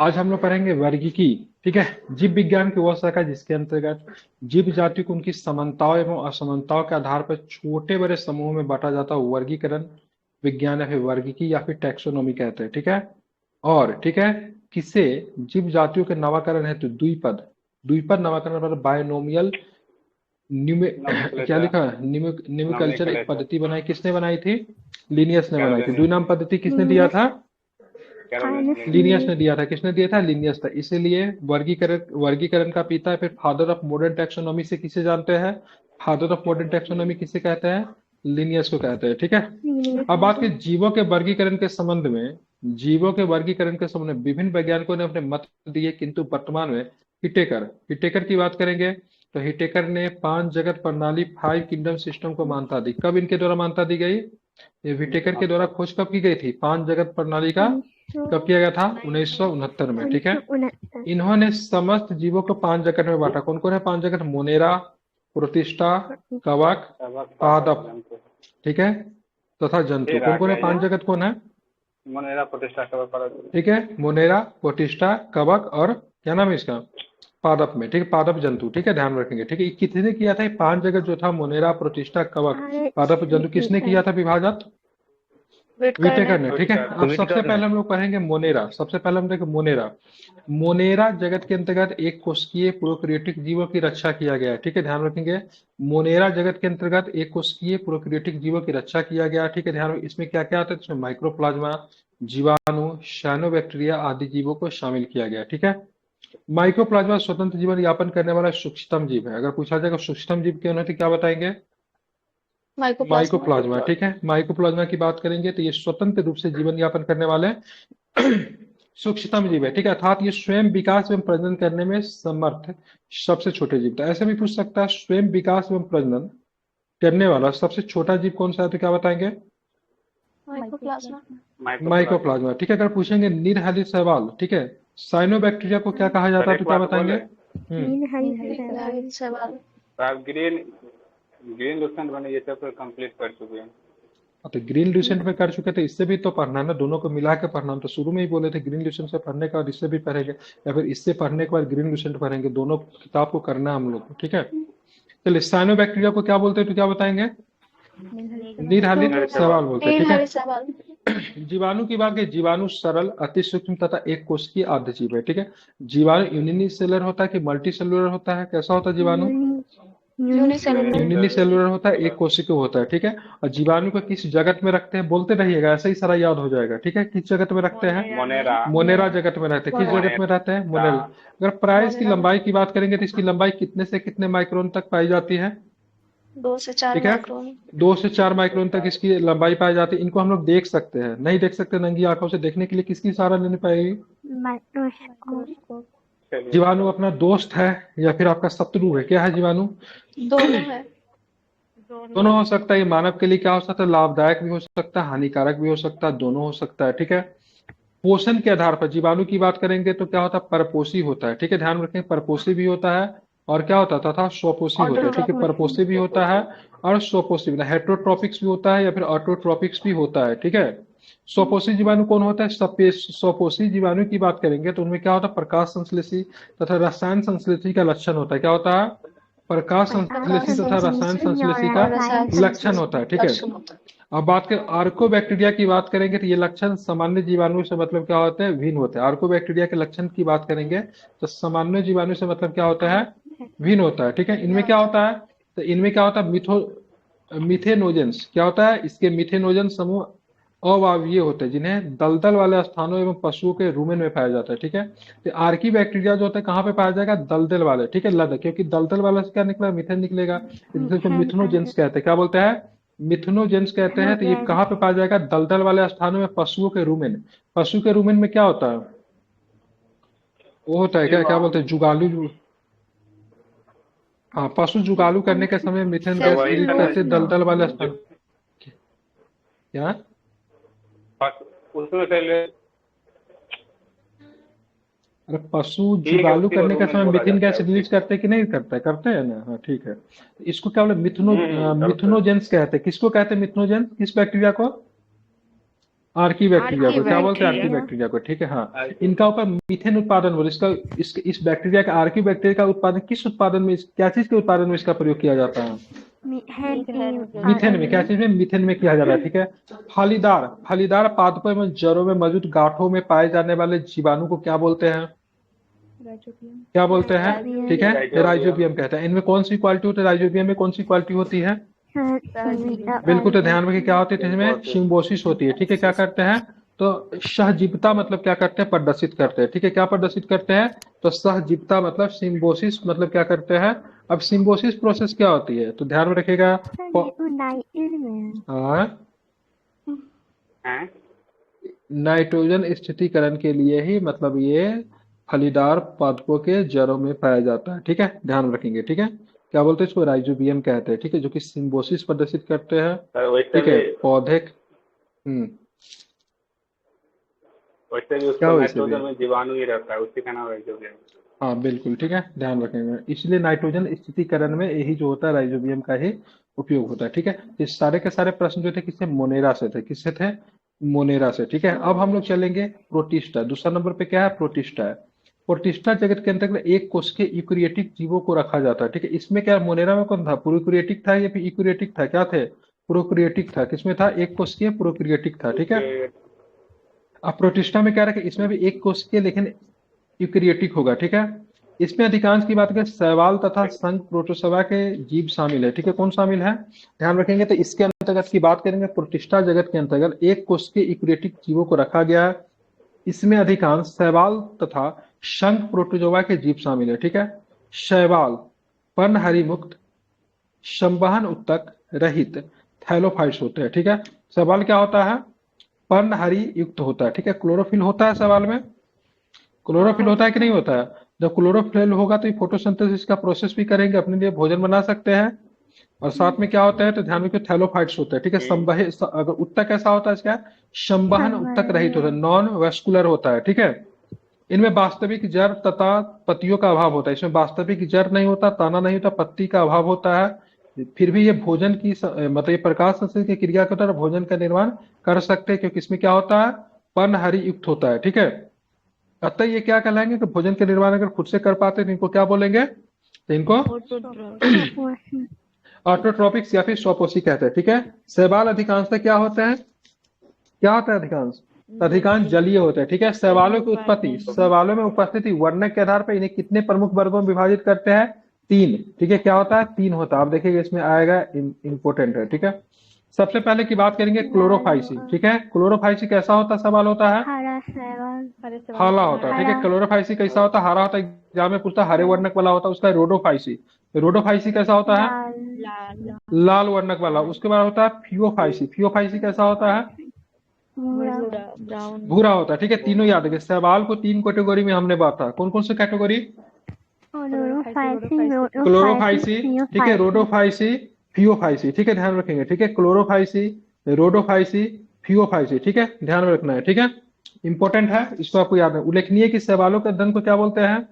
आज हम लोग पढ़ेंगे वर्गीकी। ठीक है, जीव विज्ञान की वह शाखा जिसके अंतर्गत जीव जाति को उनकी समानताओं एवं असमानताओं के आधार पर छोटे बड़े समूहों में बांटा जाता है वर्गीकरण विज्ञान या फिर वर्गीकी या फिर टैक्सोनॉमी कहते हैं। ठीक है, और ठीक है, किसे जीव जातियों के नामकरण हेतु द्विपद द्विपद नामकरण पर बायनोमियल क्या नोमेनक्लेचर लिखा है, न्यूमेकल्चर एक नोमेनक्लेचर पद्धति बनाई, किसने बनाई थी? लिनियस ने बनाई थी। कैल्विन द्विनाम पद्धति किसने दिया था? कैरोलिन लिनियस ने दिया था। किसने दिया था? लिनियस था। इसीलिए वर्गीकरण का पिता फिर फादर ऑफ मॉडर्न टैक्सोनॉमी से किसे जानते हैं? फादर ऑफ मॉडर्न टैक्सोनॉमी किसे कहते हैं? लिनियस को कहते हैं। ठीक है, अब बात की जीवों के वर्गीकरण के संबंध में। जीवों के वर्गीकरण के संबंध में विभिन्न वैज्ञानिकों ने अपने मत दिए, किंतु वर्तमान में हिटेकर हिटेकर की बात करेंगे तो हिटेकर ने पांच जगत प्रणाली फाइव किंगडम सिस्टम को मान्यता दी। कब इनके द्वारा मान्यता दी गई? ये विटेकर के द्वारा खोज कब की गई थी? पांच जगत प्रणाली का कब किया गया था? 1969 में। ठीक है, इन्होंने समस्त जीवों को पांच जगत में बांटा। कौन कौन है पांच जगत? मोनेरा, प्रोटिस्टा, कवक, पादप, जंतु ठीक है, तथा जंतु। फिर कौन कौन है आगे पांच जगत? कौन है? मोनेरा प्रतिष्ठा का व्यापार ठीक है, मोनेरा, प्रोटिस्टा, कवक और क्या नाम है इसका? पादप में। ठीक है, पादप जंतु। ठीक है, ध्यान रखेंगे। ठीक है, ये किसने किया था? ये पांच जगत जो था मोनेरा, प्रोटिस्टा, कवक, पादप जंतु, किसने किया था विभाजन? विटेकर ने। ठीक है, अब सबसे पहले हम लोग पढ़ेंगे मोनेरा। सबसे पहले हम देखें मोनेरा। मोनेरा जगत के अंतर्गत एक कोशिकीय प्रोकैरियोटिक जीवों की रक्षा किया गया है। ठीक है, ध्यान रखेंगे। मोनेरा जगत के अंतर्गत एक कोशिकीय प्रोकैरियोटिक जीवों की रक्षा किया गया है। ठीक है, ध्यान। इसमें क्या क्या आता है? इसमें माइक्रोप्लाज्मा, जीवाणु, साइनोबैक्टीरिया आदि जीवों को शामिल किया गया है। ठीक है, माइक्रोप्लाज्मा स्वतंत्र जीवन यापन करने वाला सूक्ष्मतम जीव है। अगर पूछा जाएगा सूक्ष्मतम जीव क्यों है तो क्या बताएंगे? माइकोप्लाज्मा। माइकोप्लाज्मा। ठीक है, माइकोप्लाज्मा की बात करेंगे तो ये स्वतंत्र रूप से जीवन यापन करने वाले सूक्ष्मतम जीव है। ठीक है, अर्थात ये स्वयं विकास एवं प्रजनन करने में समर्थ सबसे छोटे जीव। तो ऐसे भी पूछ सकता है, स्वयं विकास एवं प्रजनन करने वाला सबसे छोटा जीव कौन सा है तो क्या बताएंगे? माइकोप्लाज्मा। माइक्रोप्लाज्मा। माइकोप्लाज्मा। ठीक है, अगर पूछेंगे निर्हरित सवाल, ठीक है, साइनोबैक्टीरिया को क्या कहा जाता सर है एक तो क्या बात बताएंगे? बोले सवाल। तो आप ग्रीन ग्रीन लुसेंट बने ये चैप्टर कंप्लीट कर चुके हैं। तो ग्रीन ल्यूसेंट में कर चुके थे, इससे भी तो पढ़ना है ना, दोनों को मिला के पढ़ना। हम तो शुरू में ही बोले थे ग्रीन ल्यूसेंट से पढ़ने के बाद इससे भी पढ़ेंगे या फिर इससे पढ़ने के बाद ग्रीन ल्यूसेंट पढ़ेंगे। दोनों किताब को करना है हम लोग को। ठीक है, चलिए साइनोबैक्टीरिया को क्या बोलते हैं तो क्या बताएंगे? निर्हालित सवाल बोलते हैं। ठीक है, सवाल। जीवाणु की बात की, जीवाणु सरल, अति सूक्ष्म तथा एक कोशिकीय आद्य जीव है। ठीक है, जीवाणु यूनिसेलुलर होता है कि मल्टी सेलुलर होता है? कैसा होता है जीवाणु? यूनिसेलुलर। यूनिसेलुलर होता है, एक कोशिकीय होता है। ठीक है, और जीवाणु को किस जगत में रखते हैं? बोलते रहिएगा, ऐसे ही सारा याद हो जाएगा। ठीक है, किस जगत में रखते हैं? मोनेरा मोनेरा जगत में रहते हैं। किस जगत में रहते हैं? मोनेरा। अगर प्राइस की लंबाई की बात करेंगे तो इसकी लंबाई कितने से कितने माइक्रोन तक पाई जाती है? 2 से 4 ठीक है, माइक्रोन। 2 से 4 माइक्रोन तक इसकी लंबाई पाई जाती है। इनको हम लोग देख सकते हैं, नहीं देख सकते नंगी आंखों से। देखने के लिए किसकी सहारा लेनी पड़ेगी? जीवाणु अपना दोस्त है या फिर आपका शत्रु है? क्या है जीवाणु? दोनों है। दोनों हो सकता है। ये मानव के लिए क्या हो सकता है? लाभदायक भी हो सकता है, हानिकारक भी हो सकता है, दोनों हो सकता है। ठीक है, पोषण के आधार पर जीवाणु की बात करेंगे तो क्या होता है? परपोषी होता है। ठीक है, ध्यान रखें, परपोषी भी होता है और क्या होता है तथा स्वपोषी होता है। ठीक है, परपोषी भी होता है और स्वपोषी भी, हेट्रोट्रोपिक्स भी होता है या फिर ऑटोट्रोपिक्स भी होता है। ठीक है, स्वपोषी जीवाणु कौन होता है? स्वपोषी जीवाणु की बात करेंगे तो उनमें क्या होता है? प्रकाश संश्लेषी तथा रसायन संश्लेषी का लक्षण होता है। क्या होता है? प्रकाश संश्लेषी तथा रसायन संश्लेषी का लक्षण होता है। ठीक है, अब बात करें आर्कोबैक्टीरिया की बात करेंगे तो ये लक्षण सामान्य जीवाणु से मतलब क्या होते हैं? भिन्न होते हैं। आर्कोबैक्टीरिया के लक्षण की बात करेंगे तो सामान्य जीवाणु से मतलब क्या होता है? भिन्न होता है। ठीक है, इनमें क्या होता है? तो इनमें क्या होता है? मिथेनोजेंस। क्या होता है? इसके मिथेनोजन समूह अवायवीय होते हैं जिन्हें दलदल वाले स्थानों एवं पशुओं के रूमेन में पाया जाता है। ठीक है, तो आर्की बैक्टीरिया जो होता है कहाँ पे पाया जाएगा? दलदल वाले। ठीक है, लद, क्योंकि दलदल वाला से क्या निकला? मिथेन निकलेगा, जिसको मिथेनोजेंस कहते हैं। क्या बोलते हैं? मिथुनोजेंस कहते हैं। तो ये कहाँ पे पाया जाएगा? दलदल वाले स्थानों में, पशुओं के रूमेन। पशु के रूमेन में क्या होता है? वो होता है क्या क्या बोलते हैं? जुगालू। हाँ, पशु जुगालू करने के समय मिथेन तो गैस वही रिलीज सर करते हैं दलदल वाले स्थान। क्या? उसमें पहले अरे पशु ठीक है जुगालू उसी को करने के रूमेन समय बोला मिथेन जाता गैस है उसी रिलीज करते हैं कि नहीं करते? करते हैं ना? हाँ, ठीक है। इसको क्या बोले? करते हैं। मिथुनोजेंस कहते हैं। किसको कहते हैं मिथुनोजेंस? किस बैक्टीरिया को? आर्की बैक्टीरिया को क्या बोलते हैं? Archie bacteria. बैक्टीरिया को, ठीक है। हाँ, इनका ऊपर मीथेन उत्पादन बोले, इसका इस बैक्टीरिया का, आर्की बैक्टीरिया का उत्पादन किस उत्पादन में, क्या चीज के उत्पादन में इसका प्रयोग किया जाता है? मीथेन में। क्या चीज में? मीथेन में किया जाता है, ठीक है। फलीदार पादपों में जड़ों में मौजूद गांठों में पाए जाने वाले जीवाणु को क्या बोलते हैं? क्या बोलते हैं? ठीक है, राइजोबियम कहते हैं। इनमें कौन सी क्वालिटी होती है? राइजोबियम में कौन सी क्वालिटी होती है? बिल्कुल, तो ध्यान में क्या होती है इसमें? सिम्बोसिस होती है, ठीक है। क्या करते हैं? तो सहजीवता मतलब क्या करते हैं? प्रदर्शित करते हैं, ठीक है। क्या प्रदर्शित करते हैं? तो सहजीवता मतलब सिम्बोसिस मतलब क्या करते हैं? अब सिम्बोसिस प्रोसेस क्या होती है तो ध्यान में रखिएगा। हाँ, हैं? नाइट्रोजन स्थिरीकरण के लिए ही मतलब ये फलीदार पादपों के जड़ों में पाया जाता है, ठीक है। ध्यान में रखेंगे, ठीक है। क्या बोलते हैं इसको? राइजोबियम कहते हैं, ठीक है, जो कि सिम्बोसिस प्रदर्शित करते हैं, वैसे ठीक है। भी पौधे वैसे भी क्या उसको वैसे भी? नाइट्रोजन में जीवाणु ही रहता है, उसी का नाम राइजोबियम। हाँ बिल्कुल, ठीक है, ध्यान रखेंगे। इसलिए नाइट्रोजन स्थिरीकरण में यही जो होता है राइजोबियम का ही उपयोग होता है, ठीक है। ये सारे के सारे प्रश्न जो थे किससे? मोनेरा से थे। किससे थे? मोनेरा से, ठीक है। अब हम लोग चलेंगे प्रोटिस्टा। दूसरा नंबर पे क्या है? प्रोटिस्टा है। प्रोटिस्टा जगत के अंतर्गत एक कोश के यूकेरियोटिक जीवों को रखा जाता है, ठीक है। इसमें क्या मोनेरा में कौन था? प्रोकैरियोटिक था या फिर यूकेरियोटिक था? क्या थे? प्रोकैरियोटिक था। किसमें था? एक कोशिकीय प्रोकैरियोटिक था, ठीक है। अब प्रोटिस्टा में क्या रखे? इसमें भी एक कोशिकीय लेकिन यूकेरियोटिक होगा, ठीक है। इसमें अधिकांश की बात करें शैवाल तथा संघ प्रोटोजोआ के जीव शामिल है, ठीक है। कौन शामिल है? ध्यान रखेंगे। तो इसके अंतर्गत की बात करेंगे, प्रोटिस्टा जगत के अंतर्गत एक कोशिकीय यूकेरियोटिक जीवों को रखा गया है। इसमें अधिकांश शैवाल तथा संघ प्रोटोजोआ के जीव शामिल है, ठीक है। शैवाल पर्णहरि मुक्त संवहन उत्तक रहित थैलोफाइट्स होते हैं, ठीक है। शैवाल क्या होता है? पर्णहरि युक्त होता है, ठीक है। क्लोरोफिल होता है शैवाल में। क्लोरोफिल होता है कि नहीं होता है? जब क्लोरोफिल होगा तो ये फोटोसिंथेसिस का प्रोसेस भी करेंगे, अपने लिए भोजन बना सकते हैं। और साथ में क्या होता है तो ध्यान रखिए, थैलोफाइट्स होते हैं, ठीक है। संवहित, अगर उत्तक कैसा होता है इसका? संवहन उत्तक रहित होता है, नॉन वेस्कुलर होता है, ठीक है। इनमें वास्तविक जड़ तथा पत्तियों का अभाव होता है। इसमें वास्तविक जड़ नहीं होता, तना नहीं होता, पत्ती का अभाव होता है। फिर भी ये भोजन की मतलब ये प्रकाश संश्लेषण की क्रिया के द्वारा भोजन का निर्माण कर सकते हैं, क्योंकि इसमें क्या होता है? पर्णहरि युक्त होता है, ठीक है। अतः ये क्या कहलाएंगे कि भोजन के निर्माण अगर खुद से कर पाते हैं तो इनको क्या बोलेंगे? तो इनको ऑटोट्रोपिक्स या फिर स्वपोषी कहते हैं, ठीक है। शैवाल अधिकांशतः क्या होते हैं? क्या होता है अधिकांश? अधिकांश जलीय होते हैं, ठीक है। शैवालों की उत्पत्ति, शैवालों में उपस्थिति वर्णक के आधार पर इन्हें कितने प्रमुख वर्गों में विभाजित करते हैं? 3, ठीक है। क्या होता है? 3 होता है। आप देखिएगा इसमें आएगा, इंपोर्टेंट है, ठीक है। सबसे पहले की बात करेंगे क्लोरोफाइसी, ठीक है। क्लोरोफाइसी कैसा होता है? सवाल होता है हाला होता है, ठीक है। क्लोरोफाइसी कैसा होता है? हरा होता है। एग्जाम में पूछता है, हरे वर्णक वाला होता है उसका रोडोफाइसी। रोडोफाइसी कैसा होता है? लाल वर्णक वाला। उसके बाद होता है फियोफाइसी। फियोफाइसी कैसा होता है? भूरा होता है, ठीक है। तीनों याद रखिए। शैवाल को 3 कैटेगरी में हमने बांटा। कौन कौन से कैटेगरी? क्लोरोफाइसी, ठीक है, रोडोफाइसी, फियोफाइसी, ठीक है, ध्यान रखेंगे, ठीक है। क्लोरोफाइसी, रोडोफाइसी, फियोफाइसी, ठीक है, ध्यान में रखना है, ठीक है। इंपॉर्टेंट है, इसको आपको याद है। उल्लेखनीय कि शैवालों के अध्ययन को क्या बोलते हैं?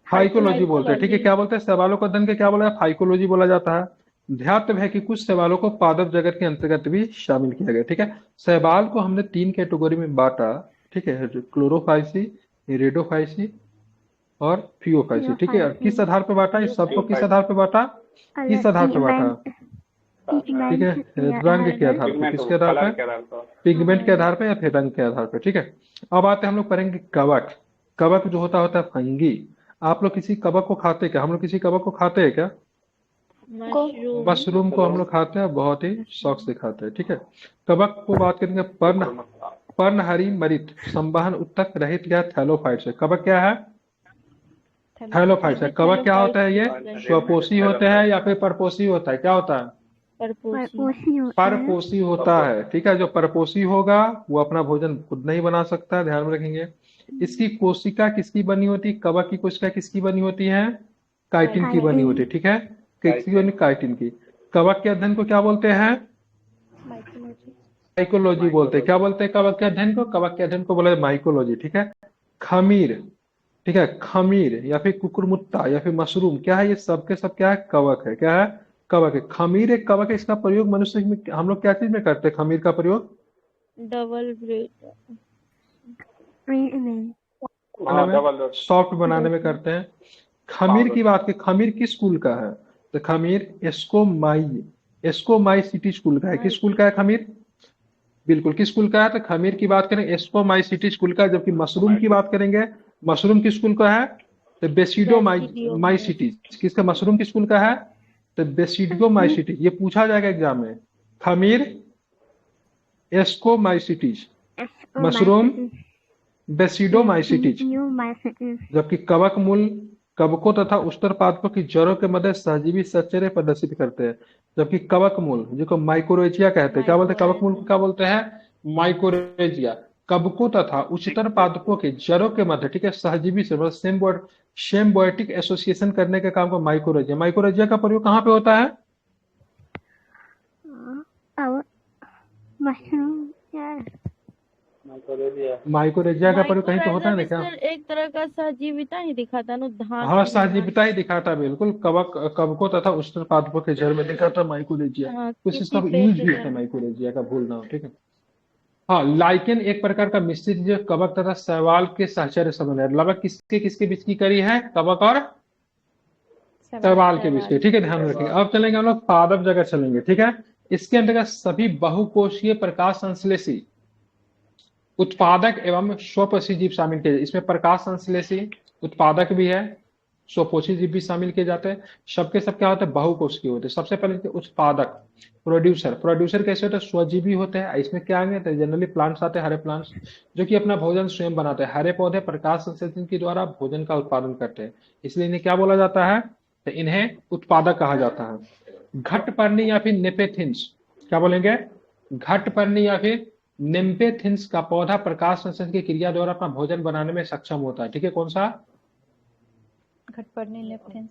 फाइकोलॉजी बोलते हैं, ठीक है। क्या बोलते हैं? शैवालों के अध्ययन के क्या बोला है? फाइकोलॉजी बोला जाता है। ध्यातव्य है कि कुछ शैवालों को पादप जगत के अंतर्गत भी शामिल किया गया, ठीक है। शैवाल को हमने 3 कैटेगरी में बांटा, ठीक है। क्लोरोफाइसी, रेडोफाइसी और फियोफाइसी, ठीक है। किस आधार पे बांटा? इस सबको किस आधार पे बांटा? किस आधार पे बांटा? ठीक है, रंग के आधार पे। किसके आधार पे? पिगमेंट के आधार पे या फिर रंग के आधार पे, ठीक है। अब आते हैं हम लोग पढ़ेंगे कवक। कवक जो होता है फंगी। आप लोग किसी कवक को खाते क्या? हम लोग किसी कवक को खाते हैं क्या? मशरूम को हम लोग खाते हैं, बहुत ही शौक से खाते हैं, ठीक है। कवक को बात करेंगे पर्णहरि मृत संवहन उत्तक रहित या थैलोफाइट से। कवक क्या है? थैलोफाइट है। कवक क्या होता है? ये स्वपोषी होते हैं या फिर परपोषी होता है? क्या होता है? परपोषी होता है, ठीक है। जो परपोषी होगा वो अपना भोजन खुद नहीं बना सकता, ध्यान में रखेंगे। इसकी कोशिका किसकी बनी होती? कवक की कोशिका किसकी बनी होती है? काइटिन की बनी होती है, ठीक है। किसकी बनी? काइटिन की। कवक के अध्ययन को क्या बोलते हैं? माइकोलॉजी बोलते हैं। क्या बोलते हैं कवक के अध्ययन को? कवक के अध्ययन को बोला है माइकोलॉजी, ठीक है। खमीर, ठीक है, खमीर या फिर कुकुरमुत्ता या फिर मशरूम क्या है? ये सब के सब क्या है? कवक है। क्या है? कवक है। खमीर एक कवक है, इसका प्रयोग मनुष्य में हम लोग क्या चीज में करते हैं खमीर का प्रयोग? Double bread. हाँ बनाने डबल में, रोटी। सॉफ्ट बनाने में करते हैं। खमीर की बात की, खमीर किस स्कूल का है? तो खमीर एस्कोमाई सिटी स्कूल का है। किस स्कूल का है खमीर? बिल्कुल, किस स्कूल का है? तो खमीर की बात करें एस्कोमाई सिटी स्कूल का है। जबकि मशरूम की बात करेंगे, मशरूम किस स्कूल का है? तो बेसिडो बेसिडियो माई सिटी। किसका मशरूम किस स्कूल का है? तो बेसिडो माई सिटी। ये पूछा जाएगा एग्जाम में। खमीर एस्कोमाई सिटीज, मशरूम बेसिडो माई सिटीज। जबकि कवक मूल कवकों तथा उष्णपादपों की जड़ों के मध्य सहजीवी सचर्य प्रदर्शित करते हैं। जबकि कवक मूल जिसको माइकोरेजिया कहते हैं, क्या बोलते हैं कवक मूल को? क्या बोलते हैं? माइकोरेजिया। कवकों तथा उच्चतर पादपों के जड़ों के मध्य, ठीक है, सहजीवी से मतलब सेम्बोयटिक एसोसिएशन करने के काम को माइकोरेजिया। माइकोरेजिया का प्रयोग कहाँ पे होता है? माइकोरेजिया का प्रयोग कहीं तो होता है ना क्या? एक तरह का सहजीविता ही दिखाता ना, धान हाँ, सहजीविता ही दिखाता है बिल्कुल। कवकों तथा उष्णपादपों के जड़ में दिखाता है माइकोरेजिया। हाँ, कुछ किसी इसका पेड़ यूज के भी होता है जड़ में। माइकोरेजिया का, भूल ना हो, ठीक है। हाँ, लाइकेन एक प्रकार का मिश्रित जीव कवक तथा शैवाल के सहचर्य संबंध है। लगभग किसके किसके बीच की कड़ी है? कवक और शैवाल के बीच की, ठीक है, ध्यान रखिए। अब चलेंगे हम लोग पादप जगत चलेंगे, ठीक है। इसके अंतर्गत सभी बहुकोषीय प्रकाश संश्लेषी उत्पादक एवं स्वपोषी जीव शामिल किए। इसमें प्रकाश संश्लेषी उत्पादक भी है, स्वपोषी जीव भी शामिल किए जाते हैं। सबके सब क्या होते हैं? बहुकोषीय होते हैं। सबसे पहले उत्पादक, प्रोड्यूसर कैसे होते हैं? स्वजीवी होते हैं। इसमें क्या आएंगे? तो जनरली प्लांट्स आते हैं, हरे प्लांट्स, जो कि अपना भोजन स्वयं बनाते हैं। हरे पौधे प्रकाश संश्लेषण के द्वारा भोजन का उत्पादन करते हैं, इसलिए इन्हें क्या बोला जाता है? तो इन्हें उत्पादक कहा जाता है। घटपर्णी या फिर नेपेथिन्स, क्या बोलेंगे? घटपर्णी या फिर निम्पेथिन्स का पौधा प्रकाश संश्लेषण की क्रिया द्वारा अपना भोजन बनाने में सक्षम होता है, ठीक है। कौन सा? घटपर्णी लेप्थिन्स।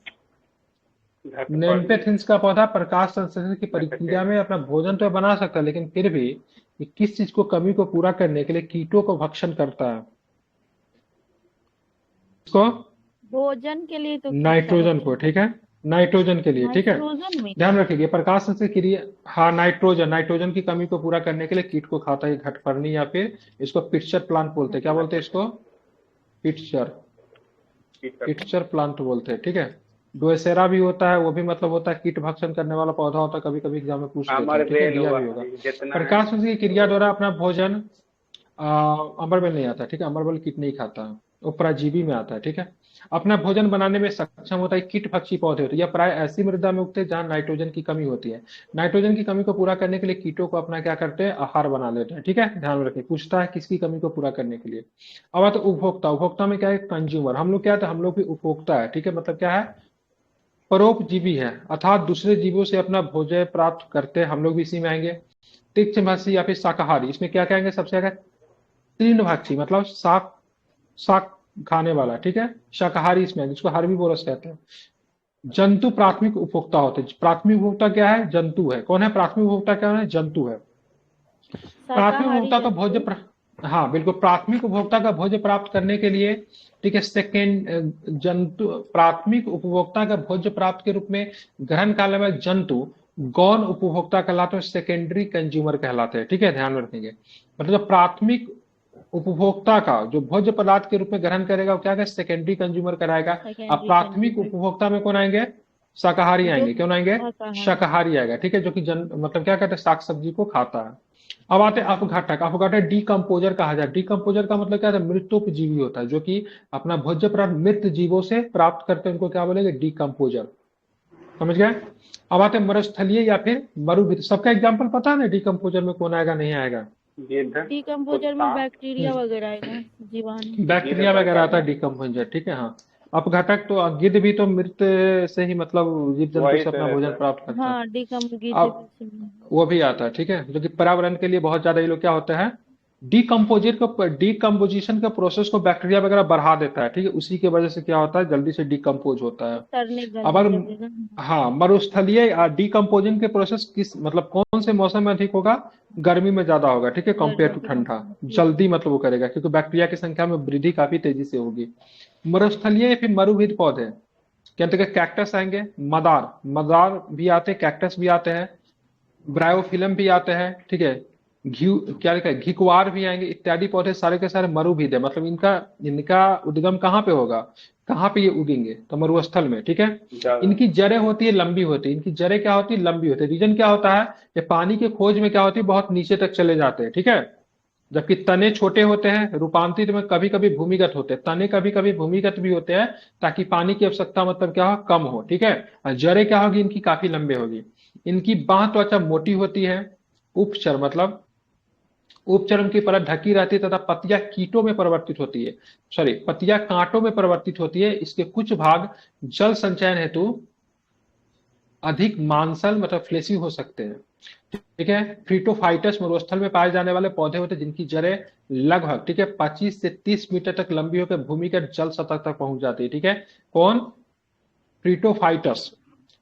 नेम्पेथिन्स का पौधा प्रकाश संश्लेषण की प्रक्रिया में अपना भोजन तो बना सकता है, लेकिन फिर भी ये किस चीज को, कमी को पूरा करने के लिए कीटों को भक्षण करता है। इसको भोजन के लिए तो नाइट्रोजन को, ठीक है, नाइट्रोजन के लिए, ठीक है, नाइट्रोजन में ध्यान रखिए। प्रकाश संश्लेषण की क्रिया, हाँ, नाइट्रोजन की कमी को पूरा करने के लिए कीट को खाता है घटपर्णी, या फिर इसको पिटचर प्लांट बोलते हैं। क्या बोलते हैं इसको? पिटचर प्लांट बोलते हैं, ठीक है। डोएसेरा भी होता है, वो भी मतलब होता है कीट भक्षण करने वाला पौधा होता है। कभी कभी एग्जाम में पूछ लेता है, ठीक है, दिया भी होगा। प्रकाश संश्लेषण की क्रिया द्वारा अपना भोजन, अमरबेल नहीं आता, ठीक है, अमरबेल कीट नहीं खाता, वो पराजीवी में आता है, ठीक है। अपना भोजन बनाने में सक्षम होता है। कीट भक्षी पौधे होते हैं। यह प्राय ऐसी मृदा में उगते हैं जहां नाइट्रोजन की कमी होती है। नाइट्रोजन की कमी को पूरा करने के लिए कीटों को अपना क्या करते हैं? आहार बना लेते हैं, ठीक है, ध्यान रखें। पूछता है किसकी कमी को पूरा करने के लिए। अब आता उपभोक्ता। उपभोक्ता में क्या है? कंज्यूमर। हम लोग क्या है? हम लोग भी उपभोक्ता है, ठीक है। मतलब क्या है? परोपजीवी है, अर्थात दूसरे जीवों से अपना भोजन प्राप्त करते हैं। हम लोग भी इसी में आएंगे। तीक्ष्णभक्षी या फिर शाकाहारी, इसमें क्या कहेंगे? सबसे आगे तृणभक्षी, मतलब शाक खाने वाला, ठीक है। शाकाहारी इसमें, जिसको हार्बीवोरस कहते हैं। जंतु प्राथमिक उपभोक्ता होते हैं। प्राथमिक उपभोक्ता क्या है? जंतु है। कौन है प्राथमिक उपभोक्ता? क्या है? जंतु है। प्राथमिक उपभोक्ता का भोज्य हाँ बिल्कुल, प्राथमिक उपभोक्ता का भोज्य प्राप्त करने के लिए, ठीक है, जंतु प्राथमिक उपभोक्ता का भोज्य प्राप्त के रूप में ग्रहण करने वाले जंतु गौण उपभोक्ता कहलाते हैं, सेकेंडरी कंज्यूमर कहलाते हैं, ठीक है, ध्यान रखेंगे। मतलब प्राथमिक उपभोक्ता का जो भोज्य पदार्थ के रूप में ग्रहण करेगा वो क्या है? सेकेंडरी कंज्यूमर कराएगा। अब प्राथमिक उपभोक्ता में कौन आएंगे? शाकाहारी आएंगे। क्यों आएंगे? शाकाहारी आएगा, ठीक है, जो कि मतलब क्या कहते हैं? साग सब्जी को खाता है। अब आते हैं अपघटक। अपघटक डिकम्पोजर कहा जाए। डिकम्पोजर का मतलब क्या है? मृतोपजीवी होता है, जो कि अपना भोज्य पदार्थ मृत जीवों से प्राप्त करते हैं, उनको क्या बोलेंगे? डिकम्पोजर। समझ गए? अब आते हैं मरुस्थलीय या फिर मरुभूमि। सबका एग्जाम्पल पता है ना डिकम्पोजर में कौन आएगा नहीं आएगा? डिकम्पोजर में बैक्टीरिया वगैरह आएगा, जीवाणु, बैक्टीरिया वगैरह आता है डिकम्पोजर, ठीक है। हाँ, अपघटक तो गिद्ध भी तो मृत से ही मतलब जीव जंतु से अपना भोजन प्राप्त करता है। हाँ, अब वो भी आता है, ठीक है, जो कि पर्यावरण के लिए बहुत ज्यादा ये लोग क्या होते हैं? डिकम्पोजिशन का प्रोसेस को बैक्टीरिया वगैरह बढ़ा देता है, ठीक है। उसी की वजह से क्या होता है? जल्दी से डिकम्पोज होता है। अब हाँ, मरुस्थलीय डिकम्पोजिंग के प्रोसेस किस मतलब कौन से मौसम में अधिक होगा? गर्मी में ज्यादा होगा, ठीक है, कंपेयर टू ठंडा। जल्दी मतलब वो करेगा, क्योंकि बैक्टीरिया की संख्या में वृद्धि काफी तेजी से होगी। मरुस्थलीय या फिर मरुभूमि पौधे, के अंतर्गत कैक्टस आएंगे, मदार, मदार भी आते हैं, कैक्टस भी आते हैं, ब्रायोफिलम भी आते हैं, ठीक है, घी, क्या लिखा है, घिकुआर भी आएंगे, इत्यादि पौधे सारे के सारे मरुभीद है, मतलब इनका इनका उद्गम कहाँ पे होगा, कहाँ पे ये उगेंगे, तो मरुस्थल में, ठीक है। जल इनकी जड़ें होती है लंबी होती है, इनकी जड़ें क्या होती है, लंबी होती है। रीजन क्या होता है, ये पानी के खोज में क्या होती है, बहुत नीचे तक चले जाते हैं, ठीक है। जबकि तने छोटे होते हैं, रूपांतरित में कभी कभी भूमिगत होते हैं, तने कभी कभी भूमिगत भी होते हैं, ताकि पानी की आवश्यकता मतलब क्या हो, कम हो, ठीक है। और जड़ें क्या होगी, इनकी काफी लंबे होगी। इनकी बाह त्वचा मोटी होती है, उपचर मतलब उपचर्म की परत ढकी रहती है, तथा पत्तियां कीटों में परिवर्तित होती है, सॉरी पत्तियां कांटों में परिवर्तित होती है। इसके कुछ भाग जल संचयन हेतु अधिक मांसल मतलब फ्लेसी हो सकते हैं, ठीक है। फ्रीटोफाइटस मरुस्थल में पाए जाने वाले पौधे होते हैं जिनकी जड़ें लगभग, ठीक है, 25 से 30 मीटर तक लंबी होकर भूमिगत जल सतह तक पहुंच जाती है, ठीक है। कौन, फ्रीटोफाइटस,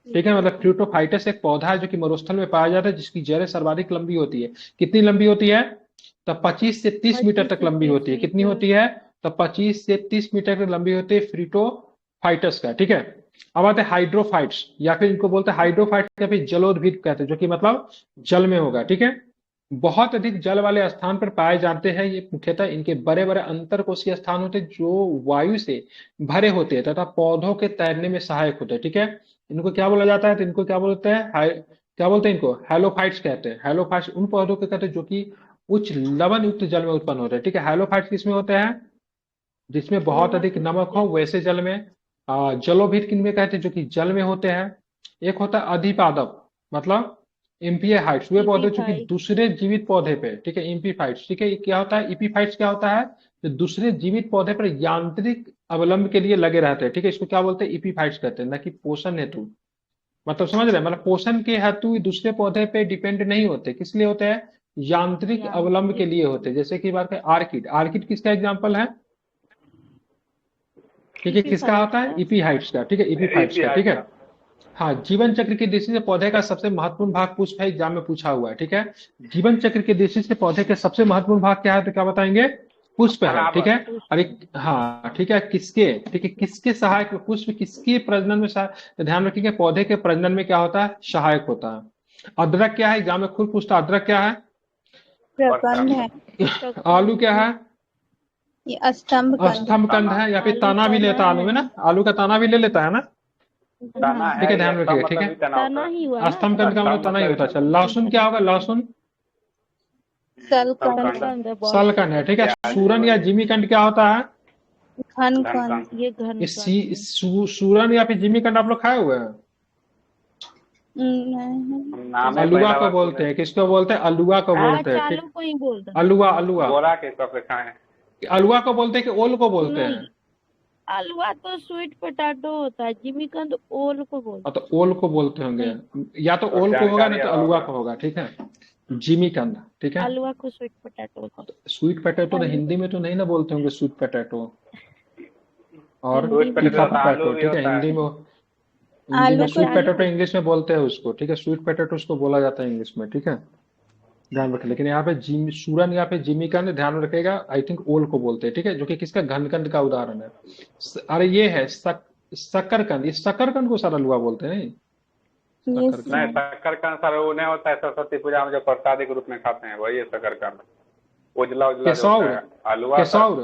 ठीक है। मतलब फ्रीटोफाइटस एक पौधा है जो कि मरुस्थल में पाया जाता है, जिसकी जड़ें सर्वाधिक लंबी होती है। कितनी लंबी होती है, तो 25 से 30 मीटर 25 तक से लंबी 30 होती है। कितनी मीटर। होती है, तो 25 से 30 मीटर तक लंबी होती है फ्रीटोफाइटस का, ठीक है। अब आते हैं हाइड्रोफाइट्स, या फिर इनको बोलते हैं हाइड्रोफाइट्स या फिर जलोद्भिद कहते हैं, जो कि मतलब जल में होगा, ठीक है। बहुत अधिक जल वाले स्थान पर पाए जाते हैं ये, मुख्यतः इनके बड़े बड़े अंतरकोशीय स्थान होते हैं जो वायु से भरे होते हैं तथा पौधों के तैरने में सहायक होते हैं, ठीक है। इनको क्या बोला जाता है, तो इनको क्या बोलते हैं, क्या बोलते हैं, इनको हेलोफाइट्स कहते हैं। हेलोफाइट्स उन पौधों को कहते हैं जो कि उच्च लवण युक्त जल में उत्पन्न होते हैं, ठीक है। हेलोफाइट्स किसमें होते हैं, जिसमें बहुत अधिक नमक हो वैसे जल में। जलोभित किन में कहते हैं, जो कि जल में होते हैं। एक होता है अधिपादप, मतलब इम्पियोफाइट्स, वे पौधे जो कि इपिफाइट। दूसरे जीवित पौधे पे, ठीक है, इम्पीफाइट्स, ठीक है। ये क्या होता है, इपीफाइट्स क्या होता है, जो दूसरे जीवित पौधे पर यांत्रिक अवलंब के लिए लगे रहते हैं, ठीक है। इसको क्या बोलते हैं, इपीफाइट्स कहते हैं, न कि पोषण हेतु। मतलब समझ रहे हैं, मतलब पोषण के हेतु दूसरे पौधे पे डिपेंड नहीं होते, किस लिए होते हैं, यांत्रिक अवलंब के यांत्रिक। लिए होते हैं। जैसे कि बात करें आर्किड, आर्किड किसका एग्जाम्पल है, ठीक है, किसका इपिफाइट होता है, का। इपीहाइट्स का, ठीक है, इपीफाइट्स का, ठीक है। हाँ, जीवन चक्र की दृष्टि से पौधे का सबसे महत्वपूर्ण भाग पुष्प है, एग्जाम में पूछा हुआ है, ठीक है। जीवन चक्र की दृष्टि से पौधे के सबसे महत्वपूर्ण भाग क्या है, तो क्या बताएंगे, पुष्प है, ठीक है। और एक, हाँ ठीक है, किसके, ठीक है, किसके सहायक, पुष्प किसके प्रजनन में सहायक, तो ध्यान रखिएगा पौधे के प्रजनन में क्या होता है, सहायक होता है। अदरक क्या है, एग्जाम में खुद पूछता, अदरक क्या है, प्रकंद है। आलू क्या है, ये स्तंभ कंद। स्तंभ कंद है, या फिर आलू तना भी लेता है आलू में ना, आलू का तना भी ले लेता है ना, तना ठीक है, है, ध्यान ये रखिएगा, सब ठीक मतलब है। भी तना होता तना है। ही हुआ ना। स्तंभ कंद का मतलब तना ही होता है। अच्छा, लहसुन क्या होगा, लहसुन सलकंद। सलकंद है, बहुत सलकंद है, ठीक है। प्याज सूरन या जिमीकंद क्या होता है, घन धन कंद। का ये घन ये कंद। सूरन या फिर जिमीकंद आप लोग खाए हुए हैं, नहीं। हम नाम है अलुआ पहला को बार बोलते सुने। हैं, किसको बोलते हैं, अलुआ को बोलते हैं, चालू ठीक। को ही बोल दो। अलुआ, अलुआ, बोरा के सब पे खाए हैं। अलुआ को बोलते हैं कि ओल को बोलते हैं, नहीं, अलवा तो स्वीट पोटैटो होता है, जिमीकंद ओल को बोलते और तो ओल को बोलते होंगे, नहीं, या तो और ओल को होगा, नहीं जानकारी तो अभाव अलुआ है। को होगा, ठीक है। जिमीकंद, ठीक है। अलवा को स्वीट पोटैटो बोलते स्वीट पोटैटो तो हिंदी में तो नहीं ना बोलते होंगे स्वीट पोटैटो, और हिंदी स्वीट में तीखा पोटैटो बोलते होता है, आलू पोटैटो, भी ठीक है। होता है। हिंदी में आलू को स्वीट चालू पोटैटो इंग्लिश में बोलते हैं उसको, ठीक है, स्वीट पोटैटो उसको बोला जाता है इंग्लिश में, ठीक है, ध्यान रखें। लेकिन यहाँ पे सूरन या फिर जिमीकंद ध्यान रखेगा, आई थिंक ओल को बोलते हैं, ठीक है, जो कि किसका, घनकंद का उदाहरण है। अरे ये है शकरकंद, ये शकरकंद को सारा लुआ बोलते हैं, नहीं ये शकरकंद, नहीं, शकरकंद सर वो नहीं होता है, सरस्वती पूजा में जो प्रसादी के रूप में खाते हैं वही है शकरकंद। उजला उजला जो होता केसौर, है आलूआ सर। केसौर,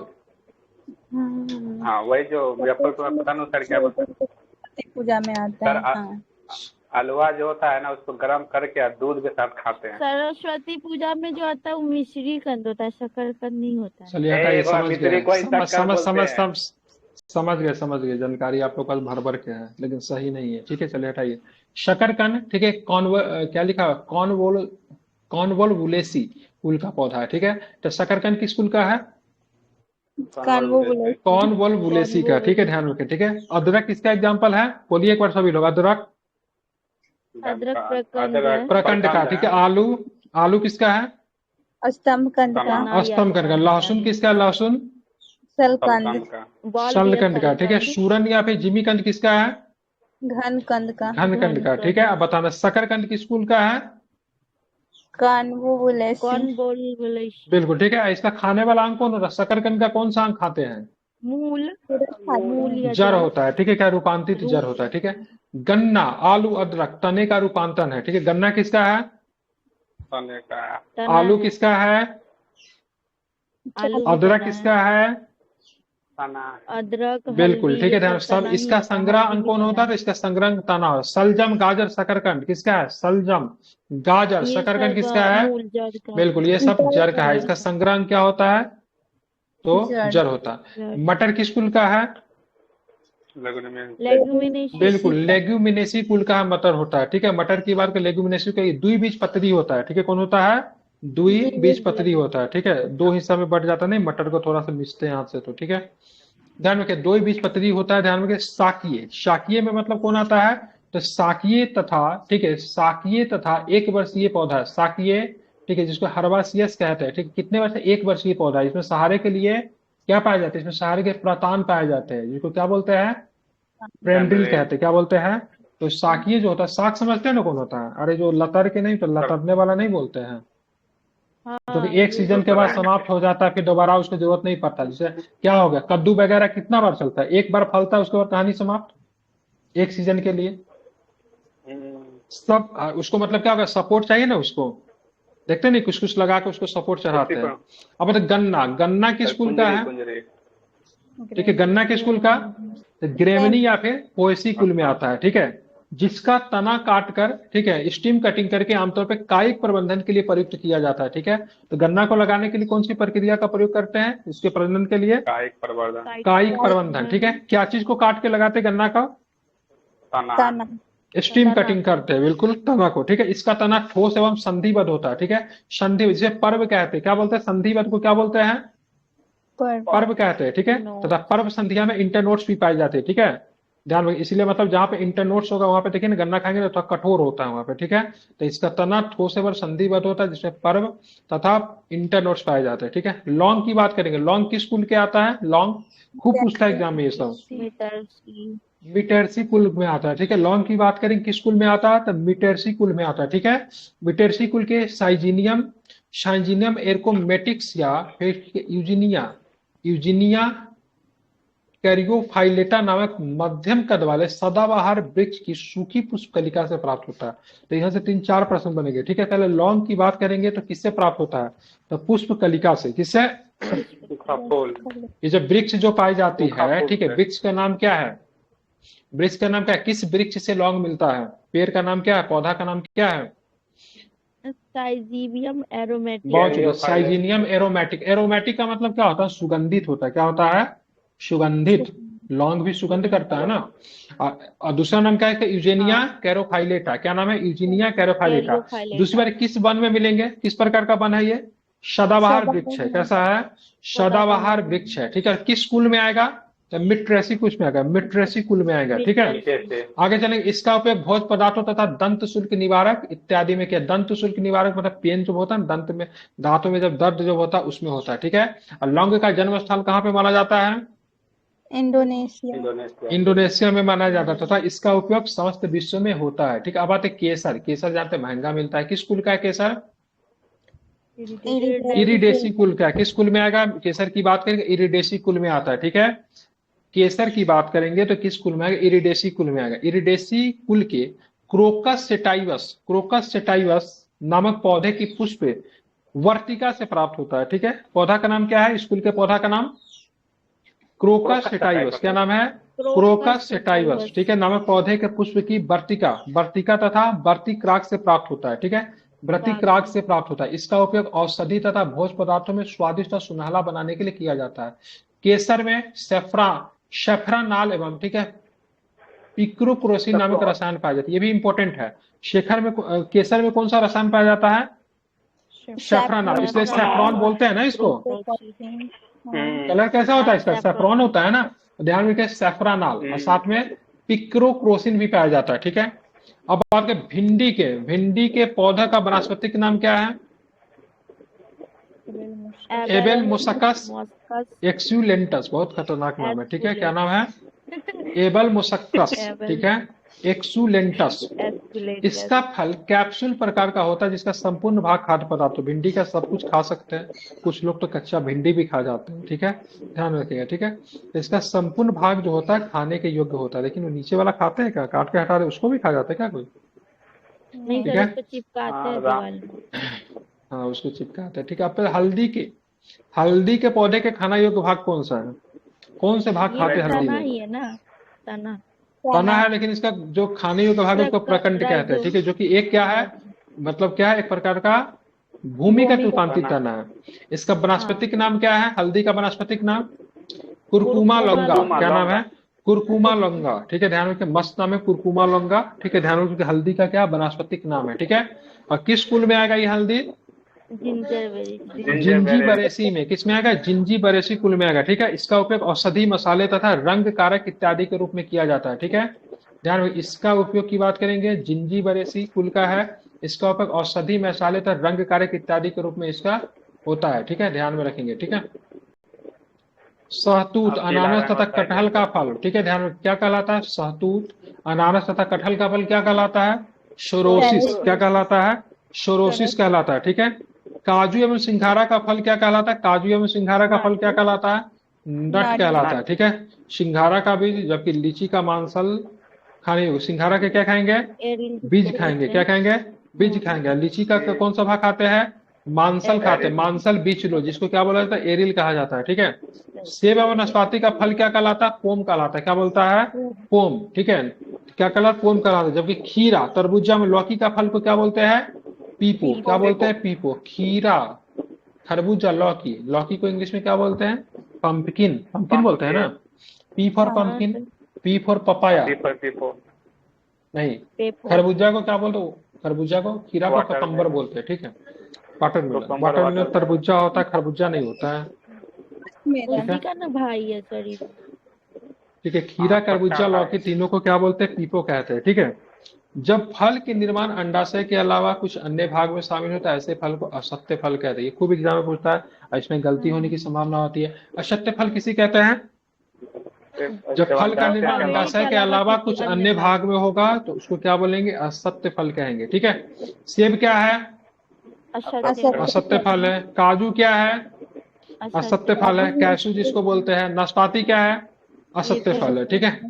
हाँ वही जो मुजफ्फरपुर में पता नहीं सर क्या बोलते हैं सरस्वती पूजा में आता सर। है। हाँ। हलवा जो होता है ना उसको गर्म करके दूध के साथ खाते हैं। सरस्वती पूजा में जो आता है वो मिश्री कंद होता है, शकरकंद नहीं होता है। चलिए हटाइए, एक बार समझ मिस्त्री गए, को ही समझ शक्कर समझ बोलते समझ हैं। समझ गए जानकारी आप लोग पास भर भर के है, लेकिन सही नहीं है, ठीक है। चलिए हटाइए, शकरकंद, ठीक है, क्या लिखा है, कॉन्वोल्वुलेसी कुल का पौधा है, ठीक है। तो शकरकंद किस कुल का है, कॉन्वोलुलेसी। कॉन्वोल्वुलेसी का, ठीक है, ध्यान रखें, ठीक है। अदरक किसका एग्जाम्पल है, बोलिए एक बार सभी लोग, अदरक अदरक प्रकंद है। प्रकंड का, ठीक है। आलू, आलू किसका है, स्तंभ कंद का। तना या स्तंभ कंद का। लहसुन किसका है, लहसुन सलकंद। का बॉल भी है शल्यकंद का, ठीक है। सलकंद। सूरन या फिर जिमीकंद किसका है, घन कंद का। घनकंद का, ठीक है। अब बताना शकरकंद किस कुल का है, कॉन्वोलुलेसी। कौन बोल बोले? बिल्कुल ठीक है। इसका खाने वाला अंग कौन होता है, शकरकंद का कौन सा अंग खाते हैं, मूल खाली मूल या जड़ जड़ होता है, ठीक है, क्या रूपांतरित जड़ होता है, ठीक है। गन्ना, आलू, अदरक तने का रूपांतरण है, ठीक है। गन्ना किसका है? तने का तना आलू है, किसका है? आलू भी अदरक तना किसका है, है? तना अदरक बिल्कुल, हल्दी ठीक ये है, ध्यान। सब सब तना ही इसका होता है, संग्रह हल्दी अंग भी कौन तना होता है? है। तो इसका संग्रह अंग तना हो। सलजम, गाजर, शकरकंद किसका है? सलजम, गाजर, ये शकरकंद सब किसका है? मूल जड़ का बिल्कुल, ये सब जड़ जड़ का है। का इसका संग्रह अंग क्या होता है? तो जड़ जड़ होता है। जड़ मटर किस कुल का है? लेगुमिनेस लेगुमिनेसी बिल्कुल, लेग्यूमिनेसी कुल का मटर होता है, ठीक है। मटर की बात कर, लेग्यूमिनेसी का द्विबीजपत्री होता है, ठीक है। कौन होता है? द्विबीजपत्री होता है, ठीक है। दो हिस्सा में बट जाता है, नहीं मटर को थोड़ा सा मिचते हैं हाथ से, तो ठीक है। ध्यान रखिए, द्विबीजपत्री होता है। ध्यान रखिए, शाकीय, शाकीय में मतलब कौन आता है? तो शाकीय तथा, ठीक है, शाकीय तथा एक वर्षीय पौधा है, शाकीय, ठीक है, जिसको हर्बासियस कहते हैं, ठीक है। कितने वर्ष? एक वर्षीय पौधा है। इसमें सहारे के लिए क्या पाए जाते हैं? इसमें सहारे के प्रतान पाए जाते हैं, जिसको क्या बोलते हैं? प्रेंडिल डंडरे कहते हैं। क्या बोलते हैं? तो शाकीय जो होता है, शाक समझते हैं ना कौन होता है? अरे जो लतर के नहीं, तो लतरने वाला नहीं बोलते हैं, जो कि हाँ एक ये सीजन के बाद समाप्त हो जाता है, फिर दोबारा उसको जरूरत नहीं पड़ता। जैसे क्या हो गया, कद्दू वगैरह कितना बार चलता है? एक बार फलता है, उसके बाद कहानी समाप्त, एक सीजन के लिए। सब उसको मतलब क्या होगा, सपोर्ट चाहिए ना उसको, देखते नहीं, कुछ कुछ लगा के उसको सपोर्ट चढ़ाते हैं। अब बताओ, गन्ना, गन्ना किस कुल का कुंजरी है? कुंजरी ठीक है, गन्ना किस कुल का? तो ग्रेमनी या फिर पोएसी कुल में आता है, ठीक है। जिसका तना काट कर, ठीक है, स्टीम कटिंग करके आमतौर पर कायिक प्रबंधन के लिए प्रयुक्त किया जाता है, ठीक है। तो गन्ना को लगाने के लिए कौन सी प्रक्रिया का प्रयोग करते हैं इसके प्रबंधन के लिए? कायिक प्रवर्धन कायिक प्रबंधन, ठीक है। क्या चीज को काट के लगाते हैं गन्ना का? तना तना स्टीम तना कटिंग करते हैं, बिल्कुल, तना को, ठीक है। इसका तना ठोस एवं संधिबद्ध होता है, ठीक है। संधि, जिसे पर्व कहते हैं, क्या बोलते हैं? संधिबद्ध को क्या बोलते हैं? पर पर्व कहते हैं, ठीक है। तथा पर्व संधिया में इंटरनोड्स भी पाए जाते हैं, ठीक है। ध्यान रखिए, इसलिए मतलब जहां पे इंटरनोड्स होगा वहां पे देखिए ना, गन्ना खाएंगे तो थोड़ा कठोर होता है वहां पे, ठीक है। तो इसका तना ठोस एवं संधिबद्ध होता है, जिसमें पर्व तथा इंटरनोड्स पाए जाते हैं, ठीक है। लौंग की बात करेंगे, लौंग किस कुल के आता है? लौंग खूब पूछता है एग्जाम में ये सब। मिटरसी मिटेरसी कुल में आता है, ठीक है। लौंग की बात करें किस कुल में आता है? तो मिटेरसी कुल में आता है, ठीक है। मिटेरसी कुल के साइजीनियम, साइजीनियम एरकोमेटिक्स या फिर यूजिनिया, यूजिनिया कैरियोफाइलेटा नामक मध्यम कद वाले सदाबहार वृक्ष की सूखी पुष्प कलिका से प्राप्त होता है। तो यहाँ से 3-4 प्रश्न बनेंगे, ठीक है। पहले लौंग की बात करेंगे तो किससे प्राप्त होता है? तो पुष्प कलिका से। किससे? सूखा फूल ये जो वृक्ष जो पाई जाती सूखा है, फूल ठीक है, से वृक्ष का नाम क्या है? वृक्ष का नाम क्या है? किस वृक्ष से लौंग मिलता है? पेड़ का नाम क्या है? पौधा का नाम क्या है? साइजीबियम एरोमेटिक बहुत शुक्रिया, कैरियोफाइलेट साइजीनियम एरोमेटिक। एरोमेटिक का मतलब क्या होता है? सुगंधित होता है। क्या होता है? सुगंधित। लौंग भी सुगंध करता है ना। और दूसरा नाम क्या है? यूजेनिया हाँ कैरोफाइलेटा। क्या नाम है? यूजेनिया कैरोफाइलेटा। दूसरी कैरियोफाइलेटा बार किस वन में मिलेंगे? किस प्रकार का वन है ये? सदाबहार वृक्ष है। कैसा है? सदाबहार वृक्ष है, ठीक है। किस कुल में आएगा? तो मिट्रेसी कुल में आएगा, मिट्रेसी कुल में आएगा, ठीक है। नीचे से आगे चलेंगे। इसका उपयोग भोज पदार्थों तथा दंत शुल्क निवारक इत्यादि में किया। दंत शुल्क निवारक मतलब पेन जो होता है ना, दंत में, दांतों में जब दर्द जो होता है उसमें होता है, ठीक है। और लौंग का जन्म स्थल कहाँ पे माना जाता है? इंडोनेशिया इंडोनेशिया इंडोनेशिया में माना जाता है, तथा इसका उपयोग समस्त विश्व में होता है, ठीक है। अब आते हैं केसर। केसर जानते हैं महंगा मिलता है। किस कुल का है केसर? इरिडेसी कुल का है। किस कुल में आएगा? केसर की बात करेंगे, इरिडेसी कुल में आता है, ठीक है। केसर की बात करेंगे तो किस कुल में आएगा? इरिडेसी कुल में आएगा। इरिडेसी कुल के क्रोकस सेटाइवस, क्रोकस सेटाइवस नामक पौधे की पुष्प वर्तिका से प्राप्त होता है, ठीक है। पौधा का नाम क्या है? स्कूल के पौधा का नाम क्रोकस सेटाइवस। क्या नाम है? क्रोकस सेटाइवस, ठीक है। नामक पौधे के पुष्प की वर्तिका, वर्तिका तथा वर्तिक्राग से प्राप्त होता है, ठीक है। वर्तिक्राग से प्राप्त होता है। इसका उपयोग औषधि तथा भोज पदार्थों में स्वादिष्ट और सुनहला बनाने के लिए किया जाता है। केसर में सेफ्रानाल एवं, ठीक है, पिक्रोक्रोसिन नामक रसायन पाया जाता है। ये भी इंपॉर्टेंट है। शेखर में, केसर में कौन सा रसायन पाया जाता है? सेफ्रानाल, इसलिए सेफ्रॉन बोलते हैं ना इसको। कलर कैसा होता है इसका? सेफ्रॉन होता है ना। ध्यान रखिए, सेफ्रानाल, और साथ में पिक्रोक्रोसिन भी पाया जाता है, ठीक है। अब बात करें भिंडी के, भिंडी के पौधा का वनस्पतिक नाम क्या है? एबेल मुसक्कस एक्सुलेंटस। बहुत खतरनाक नाम है, ठीक है। क्या नाम है? एबल मुसक्कस, ठीक है। एक्सुलेंटस। एस्कुलेंटस। इसका फल कैप्सूल प्रकार का होता है जिसका संपूर्ण भाग खाद्य पदार्थ। तो भिंडी का सब कुछ खा सकते हैं, कुछ लोग तो कच्चा भिंडी भी खा जाते हैं, ठीक है, ध्यान रखिएगा, ठीक है। तो इसका संपूर्ण भाग जो होता है खाने के योग्य होता है, लेकिन वो नीचे वाला खाते हैं क्या, काट के हटा दे, उसको भी खा जाते हैं क्या कोई? नहीं ठीक सर, है, उसको चिपकाते हाँ, हैं राम। दीवार में। हाँ उसको चिपकाते हैं, ठीक है। अब फिर हल्दी के पौधे के खाना योग्य भाग कौन सा है? कौन से भाग ये खाते तो हैं हल्दी तना में? ही है ना, तना। तना है, लेकिन इसका जो खाने योग्य भाग है उसको प्रकंड कहते हैं, ठीक है, जो कि एक क्या है, मतलब क्या है, एक प्रकार का भूमिगत रूपांतरित तना है। इसका वनस्पतिक नाम क्या है, हल्दी का वनस्पतिक नाम? कुरकुमा लौंगा। क्या नाम है? कुरकुमा लौंगा, ठीक है, ध्यान रखिए, मस्त नाम है कुरकुमा लौंगा, ठीक है, ध्यान रखिए, हल्दी का क्या वनस्पतिक नाम है, ठीक है। और किस कुल में आएगा ये हल्दी? जिंजरबेरी। जिंजीबरेसी में। किस में आएगा? जिंजीबरेसी कुल में आएगा, ठीक है। इसका उपयोग औषधि, मसाले तथा रंग कारक इत्यादि के रूप में किया जाता है, ठीक है, ध्यान रखिए। इसका उपयोग की बात करेंगे, जिंजीबरेसी कुल का है, इसका उपयोग औषधि, मसाले तथा रंग कारक इत्यादि के रूप में इसका होता है, ठीक है, ध्यान में रखेंगे, ठीक है। सहतूत, अनानास तथा कटहल का फल, ठीक है, ध्यान में क्या कहलाता है? सहतूत, अनानास तथा कटहल का फल क्या कहलाता है? शोरोसिस। क्या कहलाता है? शोरोसिस कहलाता है, ठीक है। काजू एवं सिंघारा का फल क्या कहलाता है? काजू एवं सिंघारा का फल क्या कहलाता है? नट कहलाता है, ठीक है। सिंघारा का बीज, जबकि लीची का मांसल खाने योग्य। सिंघारा के क्या खाएंगे? बीज खाएंगे। क्या खाएंगे? बीज खाएंगे। लीची का कौन सा भाग खाते हैं? मांसल खाते हैं, मांसल बीच लो, जिसको क्या बोला जाता है? एरिल कहा जाता है, ठीक है। सेब एवं नाशपाती का फल क्या कहलाता है? पोम कहलाता है। क्या बोलता है? पोम, ठीक है, क्या कहलाता है? पोम कहलाता है। जबकि खीरा, तरबूजा में लौकी का फल को क्या बोलते हैं? पीपो। क्या बोलते हैं? पीपो। खीरा, खरबूजा, लौकी, लौकी को इंग्लिश में क्या बोलते हैं? पंपकिन। पंपकिन बोलते हैं ना। P for pumpkin, P for papaya. नहीं, खरबूजा को क्या बोलते हो? खरबूजा को, खीरा को ककम्बर बोलते हैं, ठीक है। वाटरमेलन, वाटरमेलन तरबूजा होता है, खरबूजा नहीं होता है, उसी का ना भाई है सर। ठीक है। खीरा, खरबूजा, लौकी तीनों को क्या बोलते हैं? पीपो कहते हैं, ठीक है। जब फल के निर्माण अंडाशय के अलावा कुछ अन्य भाग में शामिल होता है, ऐसे फल को असत्य फल कहते हैं। ये खूब एग्जाम में पूछता है, और इसमें गलती होने की संभावना होती है। असत्य फल किसी कहते हैं? जब फल का निर्माण अंडाशय के अलावा कुछ अन्य भाग में होगा तो उसको क्या बोलेंगे? असत्य फल कहेंगे, ठीक है। सेब क्या है? असत्य फल है। काजू क्या है? असत्य फल है। कैशू जिसको बोलते हैं। नाशपाती क्या है? असत्य फल है, ठीक है।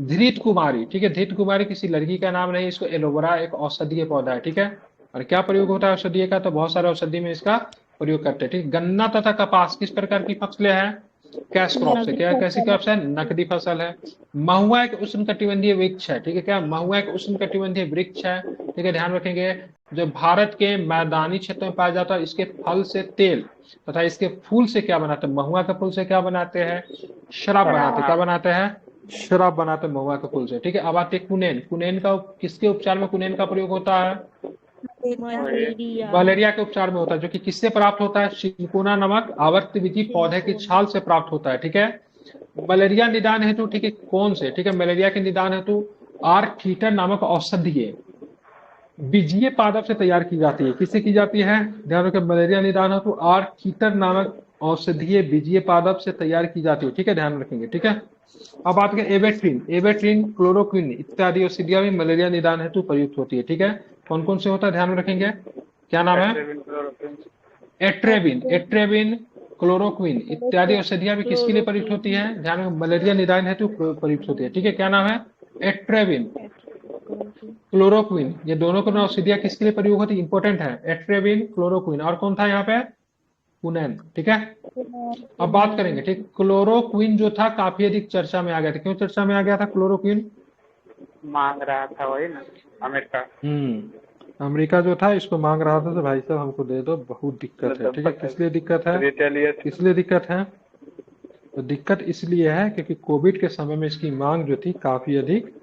धृत कुमारी, ठीक है, धृत कुमारी किसी लड़की का नाम नहीं, इसको एलोवेरा एक औषधीय पौधा है, ठीक है। और क्या प्रयोग होता है औषधीय का? तो बहुत सारे औषधि में इसका प्रयोग करते हैं, ठीक है। गन्ना तथा कपास किस प्रकार की फसलें हैं? कैश क्रॉप से। क्या कैसी क्रॉप है? नकदी फसल है। महुआ एक उष्णकटिबंधीय वृक्ष है, ठीक है। क्या महुआ एक उष्णकटिबंधीय वृक्ष है, ठीक है, ध्यान रखेंगे। जो भारत के मैदानी क्षेत्र में पाया जाता है। इसके फल से तेल तथा इसके फूल से क्या बनाते हैं? महुआ के फूल से क्या बनाते हैं? शराब बनाते हैं। क्या बनाते हैं? शराब बनाते हैं महुआ के फूल से, ठीक है। अब आते हैं कुनेन। कुनेन का किसके उपचार में कुनेन का प्रयोग होता है? मलेरिया के उपचार में होता है, जो कि किससे प्राप्त होता है? सिंकोना नामक आवर्तविधि पौधे की छाल से प्राप्त होता है, ठीक है। मलेरिया निदान हेतु, ठीक है, कौन से? ठीक है, मलेरिया के निदान हेतु आर्थिटर नामक औषधीय बीजीय पादप से तैयार की जाती है। किससे की जाती है? ध्यान रखें, मलेरिया निदान हेतु आर्थिटर नामक औषधीय बीजीय पादप से तैयार की जाती है, ठीक है, ध्यान रखेंगे, ठीक है। अब बात करें एबेट्रिन। एबेट्रिन, क्लोरोक्विन इत्यादि औषधियां भी मलेरिया निदान हेतु प्रयुक्त होती है, ठीक है। कौन कौन से होता है ध्यान में रखेंगे? क्या नाम है? एट्रेबिन, एट्रेबिन, क्लोरोक्विन इत्यादि औषधियां भी किसके लिए प्रयुक्त होती है? ध्यान में, मलेरिया निदान हेतु प्रयुक्त होती है, ठीक है। क्या नाम है? एट्रेबिन, क्लोरोक्विन, ये दोनों को औषधियां किसके लिए प्रयोग होती है? इंपॉर्टेंट है। एट्रेबिन, क्लोरोक्विन, और कौन था यहाँ पे? कुनेन, ठीक है। अब बात करेंगे, ठीक, क्लोरोक्विन जो था काफी अधिक चर्चा में आ गया था। क्यों चर्चा में आ गया था क्लोरोक्विन? मांग रहा था वही ना, अमेरिका। अमेरिका जो था इसको मांग रहा था, तो भाई साहब हमको दे दो, बहुत दिक्कत है, ठीक है। किस लिए दिक्कत है? किस लिए दिक्कत है? तो दिक्कत इसलिए है क्योंकि कोविड के समय में इसकी मांग जो थी काफी अधिक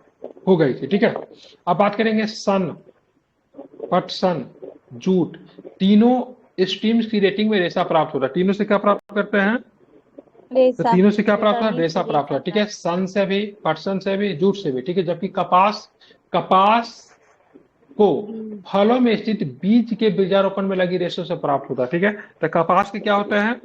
हो गई थी, ठीक है। अब बात करेंगे सन, पटसन, जूट, तीनों स्ट्रीम्स की रेटिंग में रेशा प्राप्त होता है। तीनों से क्या प्राप्त करते हैं? तो तीनों से क्या प्राप्त होता है? रेशा प्राप्त होता है, ठीक है। सन से भी, पटसन से भी, जूट से भी, ठीक है। जबकि कपास को फलों में स्थित बीज के बीजारोपण में लगी रेशों से प्राप्त होता है, ठीक है। तो कपास के क्या होते हैं?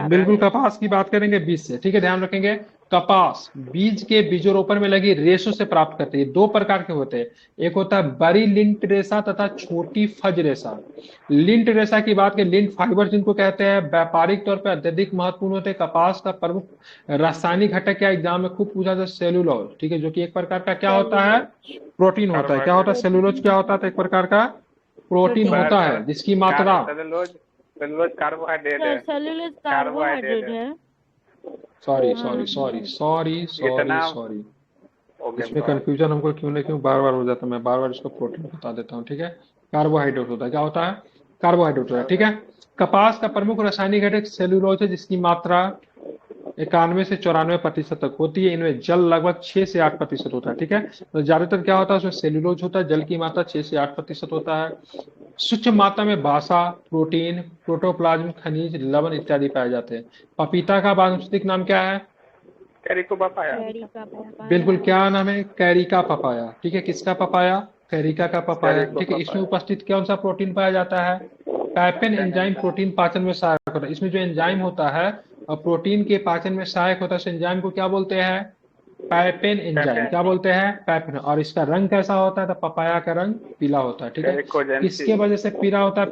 बिल्कुल, कपास की बात करेंगे बीज से, ठीक है, ध्यान रखेंगे। कपास बीज के बीजोरोपण में लगी रेशों से प्राप्त करते हैं। दो प्रकार के होते हैं, एक होता है बड़ी लिंट रेशा तथा छोटी फज रेशा। लिंट रेशा की बात करें, लिंट फाइबर जिनको कहते हैं, व्यापारिक तौर पर अत्यधिक महत्वपूर्ण होते हैं। कपास का प्रमुख रासायनिक घटक क्या एग्जाम में खूब पूछा था, सेलुलोज, ठीक है, जो कि एक प्रकार का क्या होता है, प्रोटीन होता है। क्या होता है सेलुलोज, क्या होता है, एक प्रकार का प्रोटीन होता है जिसकी मात्रा, सेलुलोज सेलुलोज कार्बोहाइड्रेट है। सेलुलोज कार्बोहाइड्रेट है। Sorry sorry sorry sorry sorry sorry, इसमें कंफ्यूजन हमको क्यों ना क्यों बार बार हो जाता है, मैं बार बार इसको प्रोटीन बता देता हूँ, ठीक है। कार्बोहाइड्रेट होता है, क्या होता है, कार्बोहाइड्रेट होता है, ठीक है। कपास का प्रमुख रासायनिक घटक सेलुलोज है जिसकी मात्रा 91 से 94% तक होती है। इनमें जल लगभग 6 से 8% होता है, ठीक है। तो ज्यादातर क्या होता है, उसमें सेलुलोज होता है, जल की मात्रा 6 से 8% होता है। सूक्ष्म मात्रा में वसा, प्रोटीन, प्रोटोप्लाज्म, खनिज, लवण इत्यादि पाए जाते हैं। पपीता का वानस्पतिक नाम क्या है, कैरिको पपाया। कैरी का पपाया। बिल्कुल, क्या नाम है, कैरिका पपाया, ठीक है। किसका पपाया, कैरिका का पपाया, कैरिको ठीक है। इसमें पपाया। उपस्थित कौन सा प्रोटीन पाया जाता है, पैपेन एंजाइम प्रोटीन पाचन में सहायक होता है। इसमें जो एंजाइम होता है और प्रोटीन के पाचन में सहायक होता है, उस एंजाइम को क्या बोलते हैं, पैपेन एंजाइम, क्या बोलते हैं, पैपेन। और इसका रंग कैसा होता है, तो पपाया का रंग पीला होता है, ठीक है। किसके वजह से पीला होता है,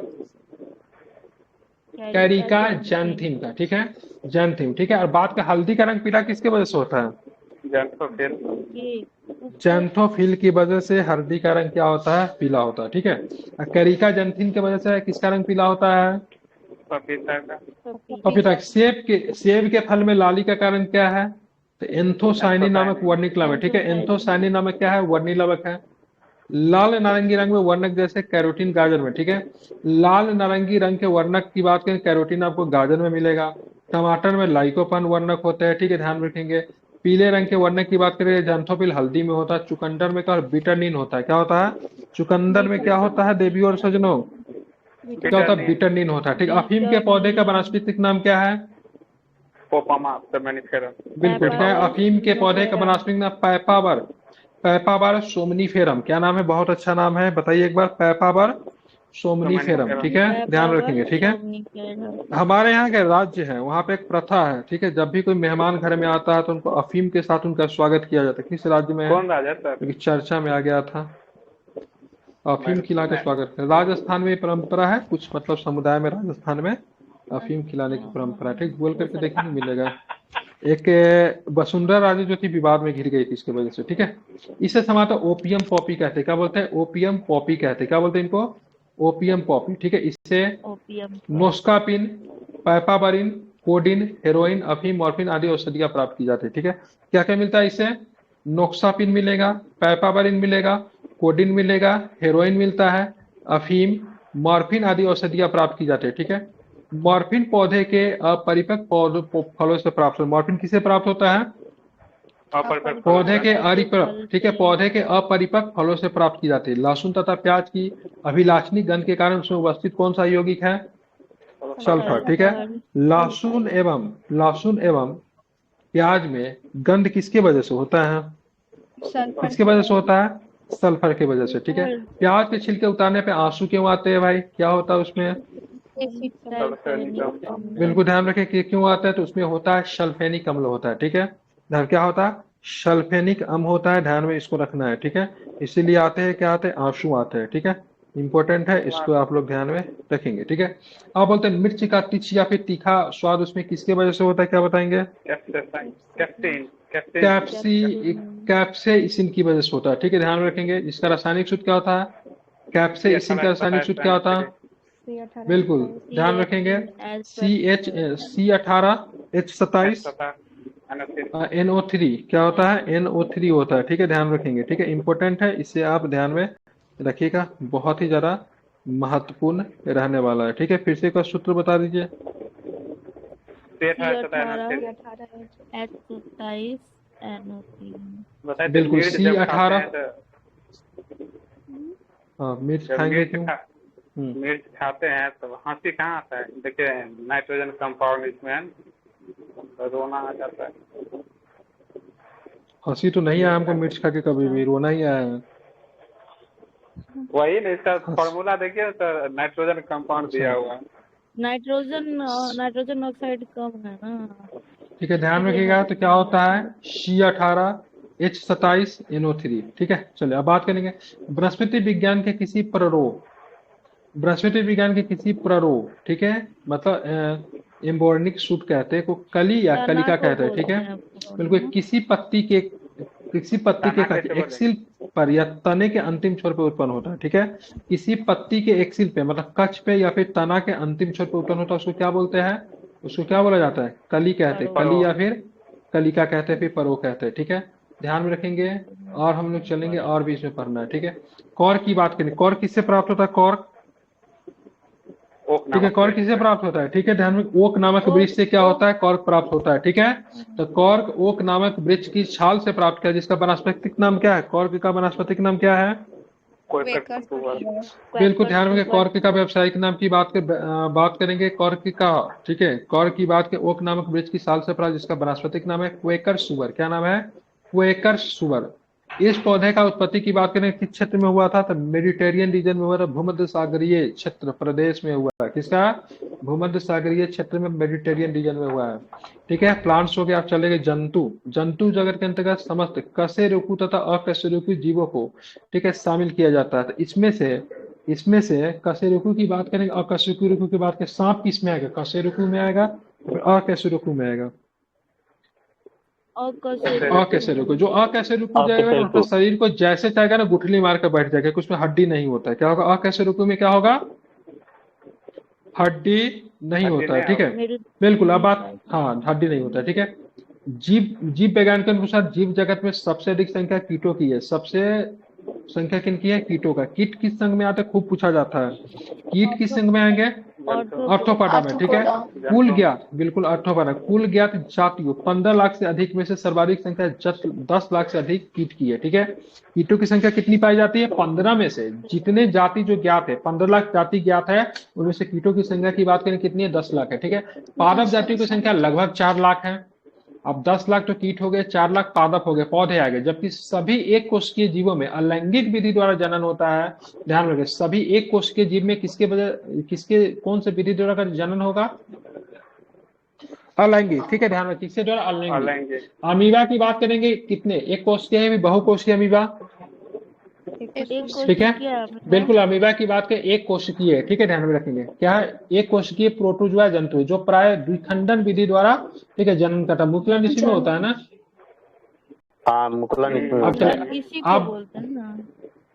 कैरिका जैंथिम का, ठीक है, जैंथिम, ठीक है। और बात का हल्दी का रंग पीला किसके वजह से होता है, जैंथोफिल की वजह से हल्दी का रंग क्या होता है, पीला होता है, ठीक है। और कैरिका जैंथिन की वजह से किसका रंग पीला होता है, पपीता का। पपीता। सेब के फल में लाली का कारण क्या है, तो एंथोसाइनिन नामक वर्णिक लवक, ठीक है। एंथोसाइनिन नामक क्या है, वर्णिक लवक है। लाल नारंगी रंग में वर्णक जैसे कैरोटीन गाजर में, ठीक है। लाल नारंगी रंग के वर्णक की बात करें, कैरोटीन आपको गाजर में मिलेगा। टमाटर में लाइकोपन वर्णक होते हैं, ठीक है, ध्यान रखेंगे। पीले रंग के वर्णक की बात करें, जैंथोफिल हल्दी में होता है। चुकंदर में क्या, बिटरनिन होता है, क्या होता है, चुकंदर में क्या होता है देवी और सजनों, क्या होता है, बिटरनिन होता है, ठीक है। अफीम के पौधे का वनस्पतिक नाम क्या है, पोपामा सोमनिफेरम। बिल्कुल, क्या है, अफीम के पौधे का वनस्पतिक नाम पैपावर, पैपावर सोमनिफेरम। क्या नाम है, बहुत अच्छा नाम है, बताइए एक बार, पैपावर सोमनिफेरम, ठीक है, ध्यान रखेंगे, ठीक है। हमारे यहाँ के राज्य है, वहाँ पे एक प्रथा है, ठीक है, जब भी कोई मेहमान घर में आता है तो उनको अफीम के साथ उनका स्वागत किया जाता है। किस राज्य में है, कौन राजा सर, क्योंकि चर्चा में आ गया था, अफीम खिला के स्वागत कर। राजस्थान में ये परंपरा है, कुछ मतलब समुदाय में राजस्थान में अफीम खिलाने की परंपरा है, ठीक। गूगल करके देखने को मिलेगा। एक वसुंधरा राजे जो थी विवाद में घिर गई थी इसके वजह से, ठीक है। इसे समाता ओपियम पॉपी कहते हैं, क्या बोलते हैं, ओपियम पॉपी कहते हैं, क्या बोलते हैं इनको, ओपियम पॉपी, ठीक है। इससे नोस्कापिन, पैपाबरिन, कोडिन, हेरोइन, अफीम, मॉर्फिन आदि औषधियां प्राप्त की जाती है, ठीक है। क्या क्या मिलता है इससे, नोक्सापिन मिलेगा, पैपाबरिन मिलेगा, कोडिन मिलेगा, हेरोइन मिलता है, अफीम, मॉर्फिन आदि औषधियां प्राप्त की जाती है, ठीक है। मॉर्फिन पौधे के अपरिपक्व फलों से प्राप्त होता है। मॉर्फिन किसे प्राप्त होता है, पौधे के अपरिपक्व, ठीक है, पौधे के अपरिपक्व फलों से प्राप्त की जाती है। लहसुन तथा प्याज की अभिलाषणी गंध के कारण उसमें उपस्थित कौन सा यौगिक है, सल्फर, ठीक है। लहसुन एवं प्याज में गंध किसके वजह से होता है, किसके वजह से होता है, सल्फर की वजह से, ठीक है। प्याज के छिलके उतारने पे आंसू क्यों आते हैं भाई, क्या होता है उसमें, बिल्कुल ध्यान रखें कि क्यों आता है, तो उसमें होता है सल्फेनिक अम्ल होता है, ठीक है। ध्यान, क्या होता है, सल्फेनिक अम्ल होता है, ध्यान में इसको रखना है, ठीक है। इसीलिए आते हैं, क्या आते हैं, आंसू आते हैं, ठीक है, इंपॉर्टेंट है, इसको आप लोग ध्यान में रखेंगे, ठीक है। आप बोलते हैं मिर्च का तीखा या फिर तीखा स्वाद उसमें किसके वजह से होता है, क्या बताएंगे, कैप्सेइसिन की वजह से होता है, ठीक है, ध्यान रखेंगे। इसका रासायनिक सूत्र क्या होता है, कैप्सेइसिन का रासायनिक सूत्र क्या होता है, बिल्कुल ध्यान रखेंगे, C18H27 NO3, क्या होता है, NO3 होता है, ठीक है, ध्यान रखेंगे, ठीक है, इंपॉर्टेंट है, इसे आप ध्यान में रखिएगा, बहुत ही ज्यादा महत्वपूर्ण रहने वाला है, ठीक है। फिर से एक बार सूत्र बता दीजिए, बिल्कुल C18, हाँ, मिर्च खाएंगे क्यों, मिर्च खाते हैं तो हंसी कहाँ आता है, देखिए नाइट्रोजन कंपाउंड इसमें रोना आ जाता है। हंसी तो नहीं आया हमको मिर्च खा के, कभी भी रोना ही आया है। वही नहीं सर, फॉर्मूला देखिए सर, नाइट्रोजन कंपाउंड दिया हुआ है। नाइट्रोजन ऑक्साइड कम है ना, ठीक है, ध्यान रखिएगा। तो क्या होता है C18 H27 NO3। ठीक है, चलिए अब बात करेंगे वनस्पति विज्ञान के किसी प्ररोग, बृहस्पति विज्ञान के किसी प्ररोग, ठीक है, मतलब एम्ब्रॉयनिक शूट कहते हैं को, कली या कलिका कहते हैं। ठीक है, बिल्कुल। किसी पत्ती के तना कैसे बोलेंगे? एक्सिल पर या तने के अंतिम छोर पे उत्पन्न होता है। ठीक है, किसी पत्ती के एक्सिल पे मतलब कक्ष पे या फिर तना के अंतिम छोर पे उत्पन्न होता है, उसको क्या बोलते हैं? उसको क्या बोला जाता है? कली कहते हैं, कली या फिर कलिका कहते हैं, फिर परो कहते हैं। ठीक है, ध्यान में रखेंगे। और हम लोग चलेंगे और भी इसमें पढ़ना है। ठीक है, कॉर्क की बात करें। कॉर्क किससे प्राप्त होता है? कॉर्क, ठीक है, कॉर्क किससे प्राप्त होता है? ठीक है, ध्यान में, ओक नामक वृक्ष से क्या होता है? कॉर्क प्राप्त होता है। ठीक है, तो कॉर्क ओक नामक वृक्ष की छाल से प्राप्त किया, जिसका वनस्पतिक नाम क्या है? कॉर्क का वनस्पतिक नाम क्या है? बिल्कुल, ध्यान में, कॉर्क का व्यावसायिक नाम की बात करेंगे। कॉर्क का, ठीक है, कॉर्क की बात के ओक नामक वृक्ष की छाल से प्राप्त, जिसका वनस्पतिक नाम है क्वेकर सुअर। क्या नाम है? क्वेकर सुअर। इस पौधे का उत्पत्ति की बात करें किस क्षेत्र में हुआ था? तो मेडिटेरियन रीजन में हुआ था, भूमध्य सागरीय क्षेत्र प्रदेश में हुआ है। किसका? भूमध्य सागरीय क्षेत्र में, मेडिटेरियन रीजन में हुआ है। ठीक है, प्लांट्स हो गए। आप चले गए जंतु। जंतु जगत के अंतर्गत समस्त कशेरुकु तथा अकशेरुकु जीवों को, ठीक है, शामिल किया जाता है। तो इसमें से कशेरुकु की बात करेंगे, अकशेरुकु की बात करें, सांप किस में आएगा? कशेरुकु में आएगा, अकशेरुकु में आएगा। अकशेरुकु, जो अकशेरुकु जाएगा ना, उसका शरीर को जैसे चाहेगा ना गुठली मार कर बैठ जाएगा, कुछ में हड्डी नहीं होता है। क्या होगा? अकशेरुकु में क्या होगा? हड्डी नहीं होता है। ठीक है, बिल्कुल। अब बात, हाँ, हड्डी नहीं होता है। ठीक है, जीव विज्ञान के अनुसार जीव जगत में सबसे अधिक संख्या कीटों की है। सबसे संख्या किनकी है? कीटों का। कीट किस संघ में आते हैं? खूब पूछा जाता है। कीट किस संघ में आएंगे? ऑर्थोपोडा में। ठीक है, कुल ज्ञात, बिल्कुल ऑर्थोपोडा, कुल ज्ञात जातियों 15 लाख से अधिक में से सर्वाधिक संख्या 10 लाख से अधिक कीट की है। ठीक है, कीटों की संख्या कितनी पाई जाती है? 15 में से जितने जाति जो ज्ञात है, 15 लाख जाति ज्ञात है, उनमें से कीटों की संख्या की बात करें कितनी है? 10 लाख है। ठीक है, पादप जातियों की संख्या लगभग 4 लाख है। अब 10 लाख तो कीट हो गए, 4 लाख पादप हो गए, पौधे आ गए। जबकि सभी एक कोशिकीय जीवों में अलैंगिक विधि द्वारा जनन होता है। ध्यान रखें, सभी एक कोशिकीय जीव में किसके कौन से विधि द्वारा जनन होगा? अलैंगिक। ठीक है, ध्यान रखें, किसके द्वारा? अलैंगिक। अमीबा की बात करेंगे, कितने? एक कोशिकीय है, बहुकोशिकीय अमीबा। ठीक है, बिल्कुल। अमीबा की बात करें, एक कोशिकीय है। ठीक है, ध्यान में रखेंगे, क्या है? एक कोशिकीय प्रोटोजोआ जंतु है, जो प्राय द्विखंडन विधि द्वारा, ठीक है, जनन करता है। मुकुलन इसी में होता है ना? हाँ, मुकुलन इसमें।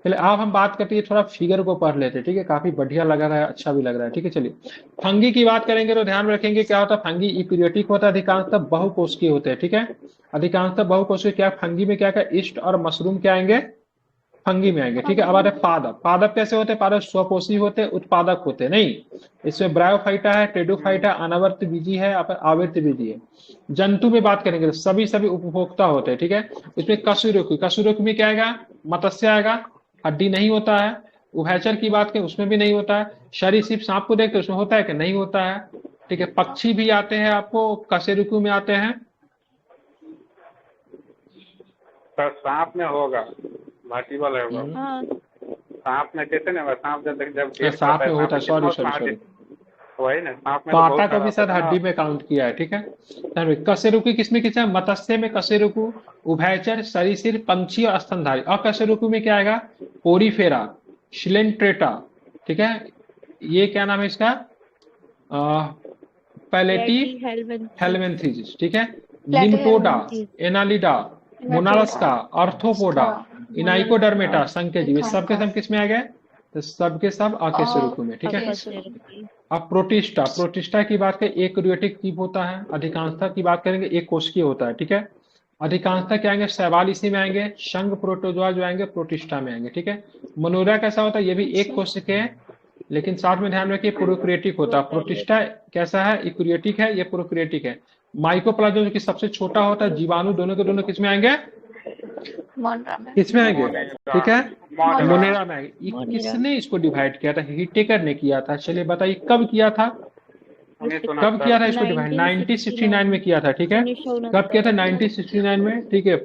चलिए अब हम बात करते हैं, थोड़ा फिगर को पढ़ लेते हैं। ठीक है, काफी बढ़िया लग रहा है, अच्छा भी लग रहा है। ठीक है, चलिए फंगी की बात करेंगे तो ध्यान रखेंगे क्या होता है? फंगी यूकेरियोटिक होता है, अधिकांशतः बहुकोशिकीय होते हैं। ठीक है, अधिकांशतः बहुकोशिकीय। क्या फंगी में क्या ईस्ट और मशरूम क्या आएंगे? फंगी में आएंगे। ठीक है, अब आते हैं पादप। पादप कैसे होते हैं? पादप स्वपोषी होते हैं, उत्पादक होते हैं नहीं। इसमें ब्रायोफाइटा है, टेडोफाइटा, अनावर्त बीजी है, आवर्त बीजी है। जंतु में बात करेंगे तो सभी उपभोक्ता होते हैं। ठीक है, इसमें कशेरुकु में क्या आएगा? मत्स्य आएगा, हड्डी नहीं होता है। उभयचर की बात करें, उसमें भी नहीं होता है। सरीसृप, सांप को देखते उसमें होता है कि नहीं होता है। ठीक है, पक्षी भी आते हैं आपको कशेरुकु में आते हैं। सर सांप में होगा, वर्टिबल होगा। सांप में कैसे नहीं होगा? सांप जब सांप में होता है, सॉरी, वही ना, सांप में कांटा को भी शायद हड्डी में काउंट किया है। ठीक है, कशेरुकु किसमें किसमें? मत्स्य में कशेरुकु, उभयचर, सरीसृप, पंछी और स्तनधारी। अकशेरुकु में क्या आएगा? पोरीफेरा, शिलेंट्रेटा। ठीक है, ये क्या नाम है इसका? पैलेटी हेलमेंथीज। ठीक है, निम्टोडा, एनालिडा, मोनालस्का, आर्थ्रोपोडा, इनाइकोडर्मेटा, संकेजीव। सबके सब किस में आ गए? तो सबके सब अकशेरुकु में। ठीक है, अब प्रोटिस्टा की बात करें, एक यूकेरियोटिक जीव होता है। अधिकांशता की बात करेंगे, एक कोशिकीय होता है। ठीक है, अधिकांशता क्या आएंगे? शैवाल इसी में आएंगे। संघ प्रोटोजोआ जो आएंगे प्रोटिस्टा में आएंगे। ठीक है, मनोरा कैसा होता है? ये भी एक कोशिकीय है, लेकिन साथ में ध्यान रखिए प्रोकैरियोटिक होता है। प्रोटिस्टा कैसा है? यूकेरियोटिक है, ये प्रोकैरियोटिक है। माइकोप्लाज्मा जो कि सबसे छोटा होता है, जीवाणु, दोनों के दोनों किस में आएंगे? किसमें आएंगे? ठीक है, मोनेरा में आएंगे। किसने इसको डिवाइड किया था? हिटेकर ने किया था। चलिए बताइए कब किया था? कब किया था इसको डिवाइड? 1969 में किया था। ठीक है, कब किया था? 1969 में। ठीक है,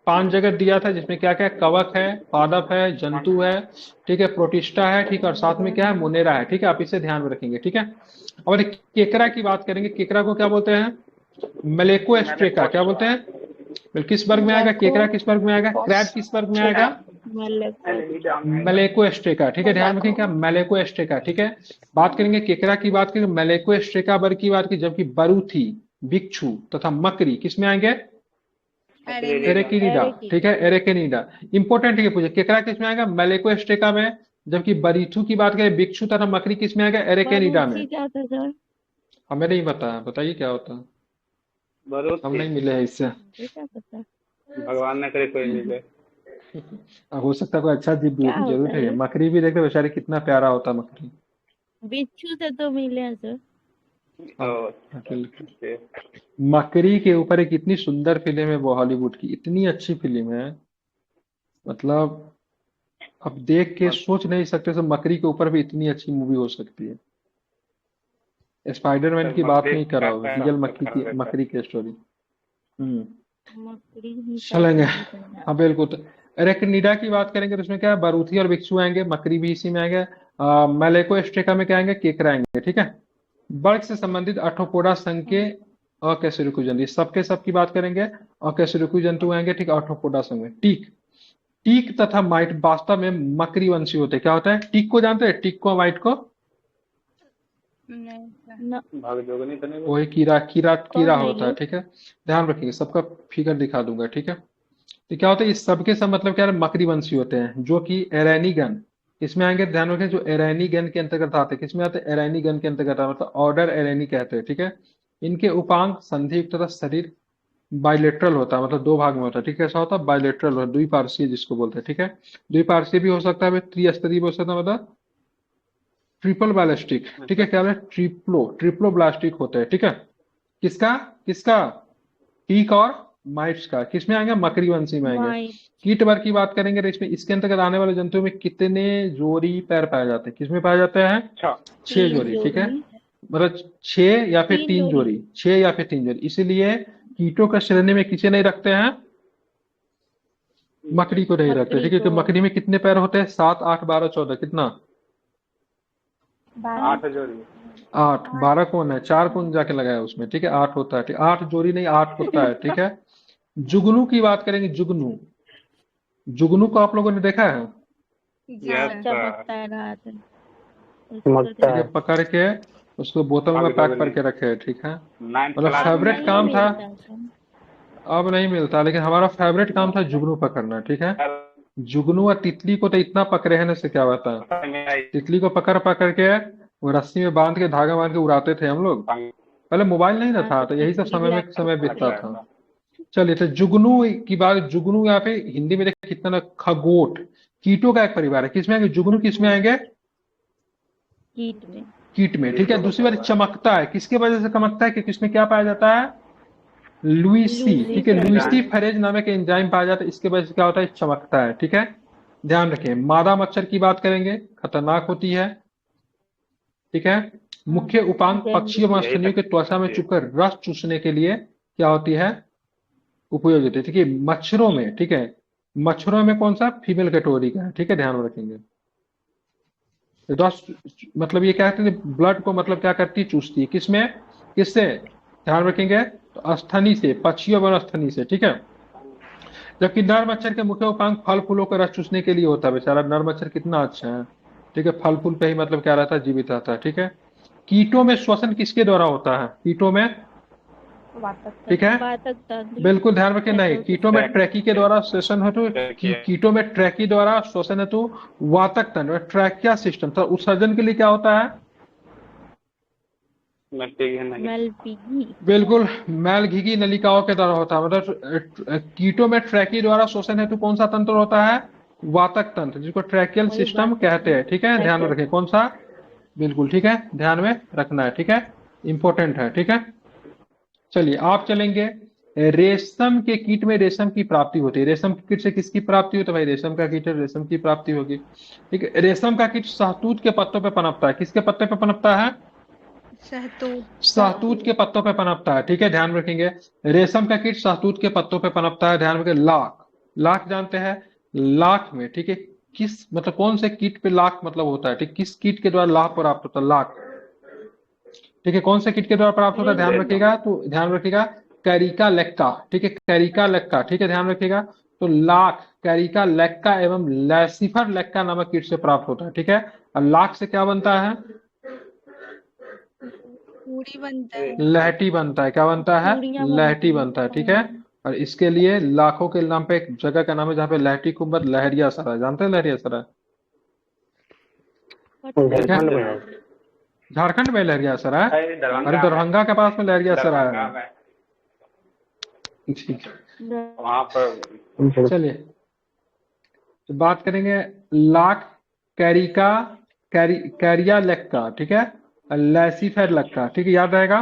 5 जगह दिया था, जिसमें क्या क्या? कवक है, पादप है, जंतु है, ठीक है, प्रोटिस्टा है, ठीक है, और साथ में क्या है? मोनेरा है। ठीक है, आप इसे ध्यान में रखेंगे। ठीक है, और केकरा की बात करेंगे। केकरा को क्या बोलते हैं? मेलेकोस्ट्रेका क्या बोलते हैं? किस वर्ग में आएगा? केकड़ा किस वर्ग में आएगा? क्रैब किस वर्ग में आएगा? मेलेकोस्ट्रेका। ठीक है, ध्यान रखें क्या? मेलेकोस्ट्रेका। ठीक है, बात करेंगे केकड़ा की, बात करेंगे मेलेकोस्ट्रेका वर्ग की बात की, जबकि बरूथी, बिच्छू तथा मकड़ी किस में आएंगे? एरेकिनिडा। ठीक है, एरेकिनिडा। इंपॉर्टेंट है पूछे, केकड़ा किस में आएगा? मेलेकोस्ट्रेका में, जबकि बरीथू की बात करें, बिच्छू तथा मकड़ी किस में आएगा? एरेकिनिडा में। क्या होता है सर? हमें नहीं पता, बताइए क्या होता है, बरूद हम नहीं मिले हैं इससे। क्या पता? भगवान ने करे कोई मिले। हो सकता है कोई अच्छा जीव भी क्या होता जरूर है। है? मकड़ी भी देखते बेचारे कितना प्यारा होता है मकड़ी। बिच्छू से तो मिले हैं सर। ओके। मकड़ी के ऊपर एक इतनी सुंदर फिल्म है वो हॉलीवुड की, इतनी अच्छी फिल्म है, मतलब अब देख के सोच नहीं सकते तो मकड़ी के ऊपर भी इतनी अच्छी मूवी हो सकती है। स्पाइडरमैन की बात नहीं कर रहा हूँ, रियल मकड़ी की स्टोरी। मकड़ी ही चलेंगे। हाँ बिल्कुल। तो एरेक्निडा की बात करेंगे तो उसमें क्या है? बारूथी और बिच्छू आएंगे, मकड़ी भी इसी में आएंगे। मेलेकोस्ट्रेका में क्या आएंगे? केकड़ा आएंगे। ठीक है, वर्ग से संबंधित आर्थ्रोपोडा संघ के अकशेरुकी जंतु, सबके सब की बात करेंगे। अकशेरुकी जंतु आएंगे, ठीक है, आर्थ्रोपोडा संघ में। टीक, टीक तथा माइट वास्तव में मकड़ी वंशी होते हैं। क्या होता है? टीक को जानते हैं? टीक को, माइट को? भागजोगनी तो नहीं वही कीड़ा कीड़ा कीड़ा नहीं होता है। ठीक है, ध्यान रखिएगा, सबका फिगर दिखा दूंगा। ठीक है, तो क्या होता है? इस सबके सब मतलब क्या है? मकड़ी वंशी होते हैं, जो कि एरेनीगन इसमें आएंगे। ध्यान रखें, जो एरेनीगन के अंतर्गत आते हैं। किसमें आते हैं? एरेनीगन के अंतर्गत आते हैं, मतलब ऑर्डर एरेनी कहते हैं। ठीक है, इनके उपांग संधियुक्त तथा शरीर बाइलेटरल होता है, मतलब दो भाग में होता है। ठीक है, ऐसा होता है बाइलेटरल होता है, द्विपार्श्वीय जिसको बोलते हैं। ठीक है, द्विपार्श्वीय भी हो सकता है, त्रिस्तरीय भी हो सकता है, मतलब ट्रिपल बैलिस्टिक। ठीक है, क्या है? ट्रिप्लो ब्लास्टिक होते हैं। ठीक है, किसका किसका? टीक और माइट्स का। किसमें आएंगे? मकड़ी वंशी में आएंगे। माइट। कीट वर्ग की बात करेंगे तो इसमें इसके अंतर्गत आने वाले जंतुओं में कितने जोड़ी पैर पाए जाते हैं? किसमें पाए जाते हैं? 6 जोड़ी। ठीक है, मतलब 6 या फिर 3 जोड़ी, 6 या फिर 3 जोड़ी। इसीलिए कीटों का श्रेणी में किसे नहीं रखते हैं? मकड़ी को नहीं रखते। ठीक है, क्योंकि मकड़ी में कितने पैर होते हैं? 7, 8, 12, 14, कितना? 8 जोड़ी। 8। 12 कौन है? 4 कौन जाके लगाया उसमें? ठीक है, 8 होता है। ठीक, 8 जोड़ी नहीं, 8 होता है। ठीक है, जुगनू की बात करेंगे। जुगनू, जुगनू को आप लोगों ने देखा है? चमकता है रात में। चमकता ठीक है, है। पकड़ के उसको बोतल में पैक करके रखे है। ठीक है, 9th मतलब क्लास फेवरेट में काम था, मिलता है सर। अब नहीं मिलता, लेकिन हमारा फेवरेट काम था जुगनू पकड़ना। ठीक है, जुगनू और तितली को तो इतना पकड़े हैं ना, से क्या बता। तितली को पकड़ पकड़ के वो रस्सी में बांध के, धागा बांध के उड़ाते थे हम लोग। पहले मोबाइल नहीं ना था, तो यही सब समय बीतता था। चलिए, तो जुगनू की बात। जुगनू यहाँ पे हिंदी में देखिए कितना, खगोट, कीटों का एक परिवार है। किसमें आएंगे? जुगनू किसमें आएंगे? कीट में। कीट में। ठीक है, दूसरी बात चमकता है। किसके वजह से चमकता है? कि किसमें क्या पाया जाता है? लुईसी। ठीक है, लुईसी फेरेज नामक एंजाइम पाया जाता है, इसके वजह से क्या होता है? चमकता है। ठीक है, ध्यान रखें। मादा मच्छर की बात करेंगे, खतरनाक होती है। ठीक है, मुख्य उपांग पक्षियों व स्तनियों के त्वचा में चुपकर रस चूसने के लिए क्या होती है? उपयोग होती है। ठीक है, मच्छरों में। ठीक है, मच्छरों में कौन सा? फीमेल कैटेगरी का है। ठीक है, ध्यान रखेंगे। रस मतलब ये क्या कहते हैं? ब्लड को मतलब क्या करती है? चूसती है। किसमें? किससे? ध्यान रखेंगे, तो स्थनी से, पक्षियों व स्थनी से। ठीक है, जबकि नर मच्छर के मुख्य उपांग फल फूलों का रस चूसने के लिए होता है। बेचारा नर मच्छर कितना अच्छा है। ठीक है, फल फूल पे ही मतलब क्या रहता है? जीवित रहता है। ठीक है, कीटों में श्वसन किसके द्वारा होता है? कीटों में, ठीक है, वातक तंत्र। बिल्कुल ध्यान रखें। नहीं, कीटों में ट्रैकी के द्वारा श्वसन हेतु, कीटों में ट्रैकी द्वारा श्वसन हेतु वातक तंत्र, ट्रैकिया सिस्टम। तो उत्सर्जन के लिए क्या होता है? मेलपीगी। बिल्कुल, मैलघिगी नलिकाओं के द्वारा होता है। मतलब कीटों में ट्रैकी द्वारा श्वसन हेतु कौन सा तंत्र होता है? वातक तंत्र, जिसको ट्रैकियल सिस्टम कहते हैं। ठीक है, ध्यान में रखें। कौन सा? बिल्कुल ठीक है, ध्यान में रखना है। ठीक है, इंपॉर्टेंट है। ठीक है, चलिए आप चलेंगे। रेशम के कीट में रेशम की प्राप्ति होती है। रेशम के कीट से किसकी प्राप्ति होती है? भाई रेशम का कीट है, रेशम की प्राप्ति होगी। ठीक है, रेशम का कीट शहतूत के पत्तों पे पनपता है। किसके पत्ते पे पनपता है? शहतूत के पत्तों पे पनपता है। ठीक है, ध्यान रखेंगे। रेशम का कीट शहतूत के पत्तों पे पनपता है। ध्यान रखें। लाख, लाख जानते हैं? लाख में, ठीक है, किस मतलब कौन से कीट पे लाख मतलब होता है? ठीक, किस कीट के द्वारा लाख प्राप्त होता है? लाख। ठीक है, कौन से कीट के द्वारा प्राप्त होता है? ध्यान रखिएगा। तो ध्यान रखिएगा, कैरिका लेक्का, ठीक है, कैरिका लेक्का, ठीक है, ध्यान रखिएगा। तो लाख, कैरिका लेक्का एवं लैसिफर लेक्का नामक कीट से प्राप्त होता है, ठीक है। और लाख से क्या बनता है? पूरी बनता है। लहटी बनता है। क्या बनता है? चूड़ियाँ लहटी बनती हैं। बनता है, ठीक है। और इसके लिए लाखों के नाम पे एक जगह का नाम है जहाँ पे लहटी कुंभर लहरिया सराय, जानते हैं लहरिया सराय? झारखंड में है। झारखंड में लहरिया सराय? अरे अरे दरभंगा के पास में लहरिया सराय दरभंगा है। में ठीक है, वहाँ पर चलिए तो बात करेंगे लाख, कैरिका, कैरिया लेक्का, ठीक है, और लैसिफर लेक्का, ठीक है, याद रहेगा।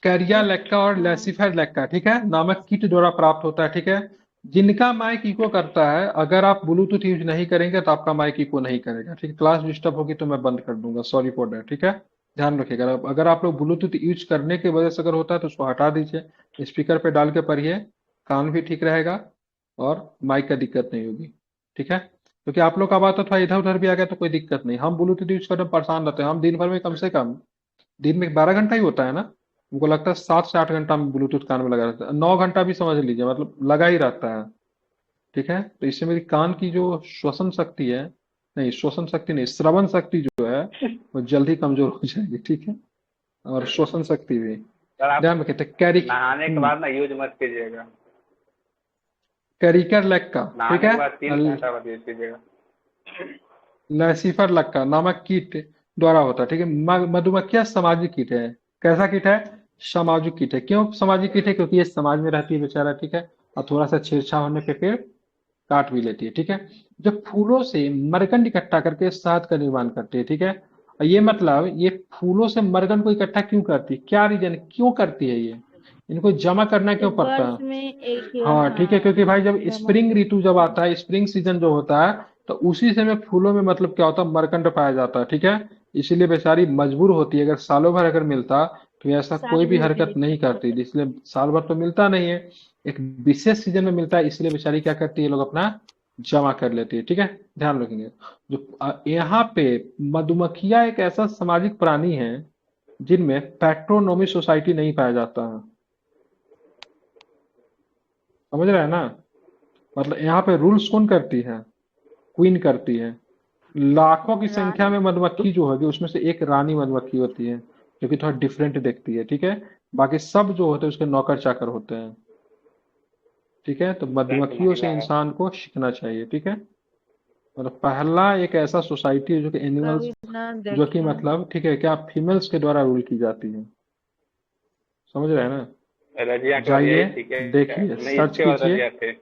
कैरिया लेक्का और लैसिफर लेक्का, ठीक है, नामक कीट द्वारा प्राप्त होता है, ठीक है। जिनका माइक इको करता है, अगर आप ब्लूटूथ यूज नहीं करेंगे तो आपका माइक इको नहीं करेगा, ठीक है। क्लास डिस्टर्ब होगी तो मैं बंद कर दूंगा, सॉरी फॉर दैट, ठीक है। ध्यान रखिएगा, अगर आप लोग ब्लूटूथ यूज करने की वजह से अगर होता है तो उसको हटा दीजिए, स्पीकर पे डाल के पढ़िए, कान भी ठीक रहेगा और माइक का दिक्कत नहीं होगी, ठीक है। क्योंकि आप लोग का आवाज तो थोड़ा इधर उधर भी आ गया तो कोई दिक्कत नहीं, हम ब्लूटूथ यूज करने में परेशान रहते हैं। हम दिन भर में कम से कम दिन में 12 घंटा ही होता है ना, हमको लगता है 7 से 8 घंटा में ब्लूटूथ कान में लगा रहता है, 9 घंटा भी समझ लीजिए, मतलब लगा ही रहता है, ठीक है। तो इससे मेरी कान की जो श्वसन शक्ति है, नहीं श्वसन शक्ति नहीं, श्रवण शक्ति जो है वो जल्दी कमजोर हो जाएगी, ठीक है, और श्वसन शक्ति भी। सर आप ध्यान रखिए, कैरिक नहाने के बाद ना यूज मत कीजिएगा, कैरिकर लेक्का, ठीक नहाने के बाद है, 3 घंटा बाद यूज कीजिएगा। लैसिफर लक्का नामक कीट द्वारा होता है, ठीक है। मधुमक्खियां सामाजिक कीट है। कैसा कीट है? सामाजिक कीट है। क्यों सामाजिक कीट है? क्योंकि ये समाज में रहती है बेचारा, ठीक है, और थोड़ा सा छेड़छाड़ होने पे फिर काट भी लेती है, ठीक है। जब फूलों से मरकंड इकट्ठा करके शहद का निर्माण करती है, ठीक है। और ये मतलब ये फूलों से मरकंड को इकट्ठा क्यों करती है, क्या रीजन, क्यों करती है ये, इनको जमा करना क्यों पड़ता वर्ष है? में एक हाँ ठीक है, क्योंकि भाई जब जमा स्प्रिंग ऋतु जब आता है, स्प्रिंग सीजन जो होता है, तो उसी समय फूलों में मतलब क्या होता है, मरकंड पाया जाता है, ठीक है। इसीलिए बेचारी मजबूर होती है, अगर सालों भर अगर मिलता तो ऐसा साल कोई भी भर के हरकत लिए नहीं करती, इसलिए साल भर तो मिलता नहीं है, एक विशेष सीजन में मिलता है, इसलिए बेचारी क्या करती है, लोग अपना जमा कर लेती है, ठीक है। ध्यान रखेंगे, जो यहाँ पे मधुमक्खियां एक ऐसा सामाजिक प्राणी है जिनमें पैट्रोनोमी सोसाइटी नहीं पाया जाता है, समझ रहे हैं ना। मतलब यहाँ पे रूल्स कौन करती है? क्वीन करती है। लाखों की संख्या में मधुमक्खी जो होगी उसमें से एक रानी मधुमक्खी होती है जो कि थोड़ा डिफरेंट देखती है, ठीक है। बाकी सब जो होते हैं उसके नौकर चाकर होते हैं, ठीक है। तो मधुमक्खियों से इंसान को सीखना चाहिए, ठीक है। और पहला एक ऐसा सोसाइटी है जो कि एनिमल्स, जो कि मतलब ठीक है क्या, फीमेल्स के द्वारा रूल की जाती है, समझ रहे हैं ना। रजिया का जाइए यही ठीक है, देखिए, नहीं सर्च इसके बाद कीजिए, रजिया थे।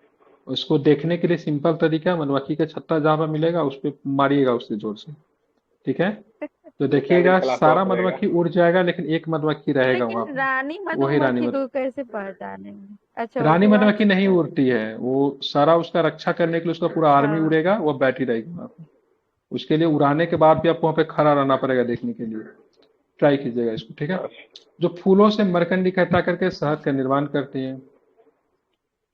उसको देखने के लिए सिंपल तरीका है, मधुमक्खी का छत्ता जहां पर मिलेगा उस पर मारिएगा उससे जोर से, ठीक है। तो देखिएगा सारा मधुमक्खी उड़ जाएगा लेकिन एक मधुमक्खी रहेगा वहां लेकिन पर, रानी वही रानी मधुमक्खी मधु को कैसे पहचाने? अच्छा रानी वो मधुमक्खी नहीं उड़ती है, वो सारा उसका रक्षा करने के लिए उसका पूरा आर्मी हाँ। उड़ेगा, वो बैठी रहेगी वहां पर। उसके लिए उड़ाने के बाद भी आपको वहां पे खड़ा रहना पड़ेगा देखने के लिए, ट्राई कीजिएगा इसको, ठीक है। जो फूलों से मरकंड इकट्ठा करके शहद का निर्माण करती है।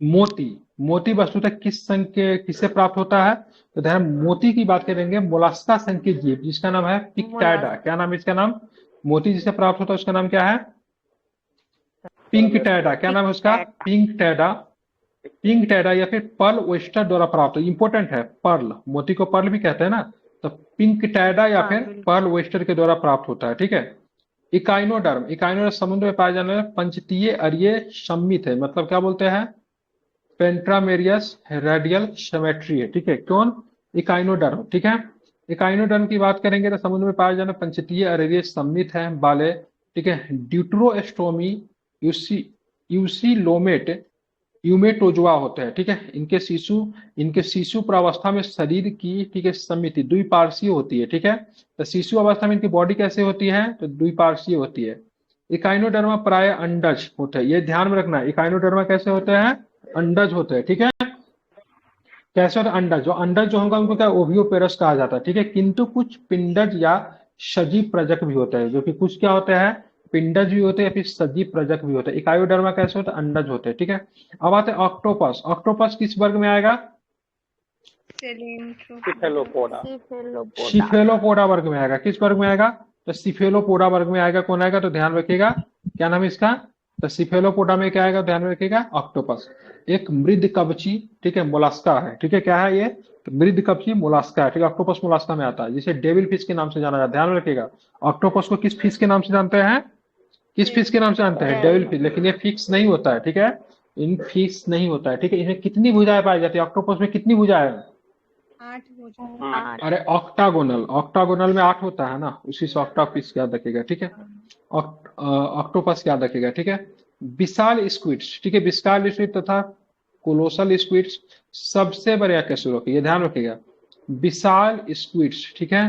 मोती, मोती वस्तुतः किस संघ के किससे प्राप्त होता है? तो ध्यान, मोती की बात करेंगे, मोलास्का संघ के जीव जिसका नाम है पिक्टैडा। क्या नाम है इसका नाम? मोती जिससे प्राप्त होता है उसका नाम क्या है? पिंक टैडा। क्या नाम है उसका? पिंक टैडा। पिंक टैडा या फिर पर्ल ओयस्टर द्वारा प्राप्त हो, इंपॉर्टेंट है, पर्ल, मोती को पर्ल भी कहते हैं ना, तो पिंक टैडा या फिर पर्ल ओयस्टर के द्वारा प्राप्त होता है, ठीक है। इकाइनोडर्म, इकाइनोडर्म समुद्र में पाए जाने वाले पंचतीय अरीय सम्मित है, मतलब क्या बोलते हैं, पेंट्रामेरियस रेडियल सिमेट्री है, ठीक है। कौन? इकाइनोडर्म, ठीक है। इकाइनोडर्म की बात करेंगे तो समुद्र में पाए जाने पंचतीय अरीय सम्मित है बाले, ठीक है। ड्यूटरोस्टोमी यूसिलोमेट यूमेटोजोआ होते हैं, ठीक है। इनके शिशु प्रावस्था में शरीर की, ठीक है, समिति द्विपार्श्वीय होती है, ठीक है। तो शिशु अवस्था में इनकी बॉडी कैसे होती है? तो द्विपार्श्वीय होती है। इकाइनोडर्मा प्राय अंडज होते हैं, ये ध्यान में रखना है, इकाइनोडर्मा कैसे होते हैं? अंडज होते हैं, ठीक है। कैसे होता है? अंडज, जो अंडज जो होगा उनको क्या ओवियोपेरस कहा जाता है, ठीक है। किंतु कुछ पिंडज या सजीव प्रजक भी होते हैं, जो कि कुछ क्या होते हैं, पिंडज भी होते हैं या फिर सजीव प्रजक भी होते हैं। इकाइनोडर्मा कैसे होता है? अंडज होते हैं, ठीक है। अब आते हैं ऑक्टोपस। ऑक्टोपस किस वर्ग में आएगा? सिफेलोपोडा, सिफेलोपोडा वर्ग में आएगा। किस वर्ग में आएगा? तो सिफेलोपोडा वर्ग में आएगा। कौन आएगा? तो ध्यान रखिएगा, क्या नाम है इसका? तो सिफेलोपोडा में क्या आएगा, ध्यान में रखिएगा, ऑक्टोपस। एक मृद कवची, ठीक है, मोलास्का है, ठीक है, क्या है ये, मृद कवची मोलास्का है, ठीक है, ऑक्टोपस मोलास्का में आता है, जिसे डेविल फिश के नाम से जाना जाता है। ध्यान में रखिएगा, ऑक्टोपस को किस फिश के नाम से जानते हैं, किस फिश के नाम से जानते हैं, डेविल फिश। लेकिन ये फिक्स नहीं होता है, ठीक है, इन फिक्स नहीं होता है, ठीक है। इसमें कितनी भुजाएं पाई जाती है, ऑक्टोपस में कितनी भुजाएं हैं? 8 हो जाए। अरे ऑक्टागोनल, ऑक्टागोनल में 8 होता है ना, उसी से ऑक्टाफिश याद रखेगा, ठीक है, ऑक्टोपस याद रखेगा, ठीक है। विशाल स्क्विड्स, ठीक है, विशाल स्क्विड तथा कोलोसल स्क्विड्स सबसे बड़े अकशेरुकी, ये ध्यान रखिएगा, विशाल स्क्विड्स, ठीक है,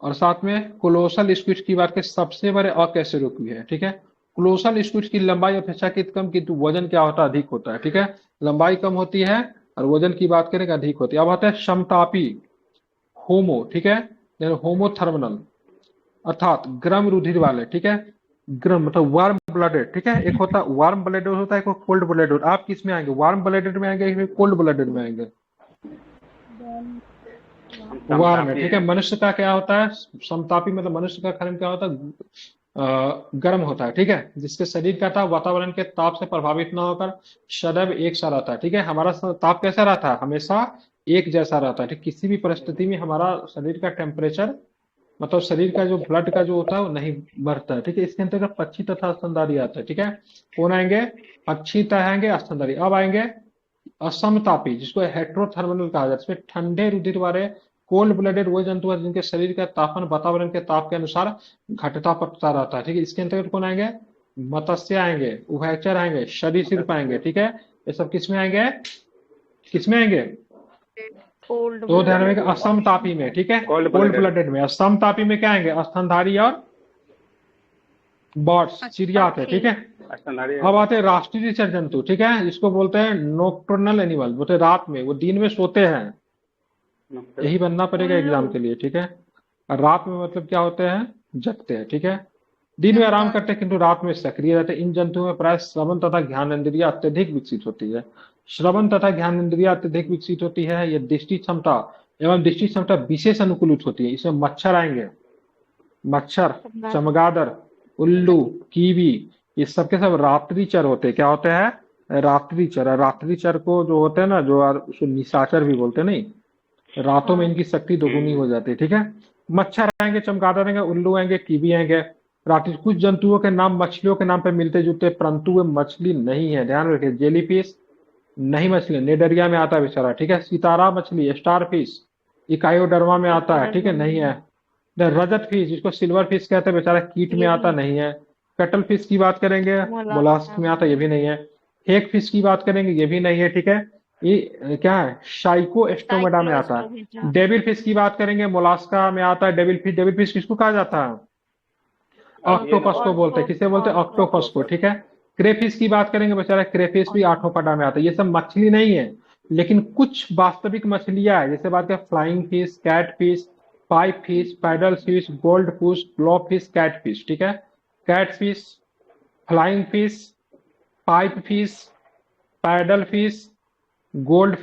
और साथ में कोलोसल स्क्विड्स की बात करें, सबसे बड़े अकशेरुकी है, ठीक है। कोलोसल स्क्विड्स की लंबाई अपेक्षाकृत कम, किंतु वजन क्या होता है, अधिक होता है, ठीक है, लंबाई कम होती है और वजन की बात करें अधिक होती है। अब आता है समतापी होमो, ठीक है, होमोथर्मिनल अर्थात गर्म रुधिर वाले, ठीक है, गर्म मतलब वार्म ब्लडेड, ठीक है, एक होता है वार्म ब्लडेड होता है, एक कोल्ड ब्लडेड। आप किस में आएंगे, वार्म ब्लडेड में आएंगे, कोल्ड ब्लडेड में आएंगे, वार्म में, ठीक है। मनुष्य का क्या होता है, समतापी मतलब मनुष्य का खर्म क्या होता है, गर्म होता है, ठीक है, जिसके शरीर का ताप वातावरण के ताप से प्रभावित न होकर सदैव एक सा रहता है, ठीक है। हमारा ताप कैसा रहता है, हमेशा एक जैसा रहता है, ठीक, किसी भी परिस्थिति में हमारा शरीर का टेम्परेचर मतलब शरीर का जो ब्लड का जो होता है वो नहीं बढ़ता है, ठीक है। इसके अंतर्गत पक्षी तथा स्तनधारी आता है, ठीक है। कौन आएंगे, पक्षी आएंगे, स्तनधारी। अब आएंगे असमतापी, जिसको हेट्रोथर्मिनल कहा जाता है, इसमें ठंडे रुधिर वाले कोल्ड ब्लडेड वो जंतु है जिनके शरीर का तापमान वातावरण के ताप के अनुसार घटता पड़ता रहता है, ठीक है। इसके अंतर्गत कौन आएंगे, मत्स्य आएंगे, उभयचर आएंगे, सरीसृप आएंगे, ठीक है। ये सब किसमें आएंगे, किसमें आएंगे, तो ध्यान में असमतापी में, ठीक है, कोल्ड ब्लडेड में। असमतापी में क्या आएंगे, स्तनधारी और बर्ड्स, चिड़िया आते हैं, ठीक है। अब आते हैं राष्ट्रीय चर जंतु, ठीक है, जिसको बोलते हैं नोक्टर्नल एनिमल, बोलते हैं रात में, वो दिन में सोते हैं, यही बनना पड़ेगा एग्जाम के लिए, ठीक है। और रात में मतलब क्या होते हैं, जगते हैं, ठीक है। दिन में आराम करते हैं किंतु रात में सक्रिय रहते हैं। इन जंतुओं में प्राय श्रवण तथा ज्ञान इंद्रिया अत्यधिक विकसित होती है। श्रवण तथा ज्ञान इंद्रिया अत्यधिक विकसित होती है। यह दृष्टि क्षमता एवं दृष्टि क्षमता विशेष अनुकूलित होती है। इसमें मच्छर आएंगे, मच्छर, चमगादड़, उल्लू, कीवी, ये सबके सब रात्रिचर होते हैं। क्या होते हैं, रात्रिचर। रात्रिचर को जो होते हैं ना, जो उसको निशाचर भी बोलते हैं, नहीं, रातों में इनकी शक्ति दोगुनी हो जाती है, ठीक है। मच्छर आएंगे, चमगादड़ आएंगे, उल्लू आएंगे, कीवी आएंगे, रात्रि। कुछ जंतुओं के नाम मछलियों के नाम पे मिलते जुलते, परंतु वे मछली नहीं है, ध्यान रखिए। जेलीफिश नहीं मछली, नेडरिया में आता है बेचारा, ठीक है। सितारा मछली, स्टार फिश, इकायोडर्मा में आता है, ठीक है, नहीं है। रजत फिश, जिसको सिल्वर फिश कहते हैं, बेचारा कीट में आता नहीं है। कटल फिश की बात करेंगे, मोलास्क में आता है, ये भी नहीं है। हेक फिश की बात करेंगे, ये भी नहीं है, ठीक है। ये क्या है, साइकोस्टोमेडा में आता है। डेविल फिश की बात करेंगे, मोलास्का में आता है डेविल फिश। डेविल फिश किसको कहा जाता है, ऑक्टोपस को बोलते हैं। किसे बोलते हैं, ऑक्टोपस को, ठीक है। क्रेफिश की बात करेंगे, बेचारा क्रेफिश भी आठों पदा में आता है। ये सब मछली नहीं है, लेकिन कुछ वास्तविक मछलियां है। जैसे बात करें flying fish, catfish, pipefish, paddlefish, goldfish, blowfish, catfish, ठीक है। Catfish, flying fish, pipefish, paddlefish, gold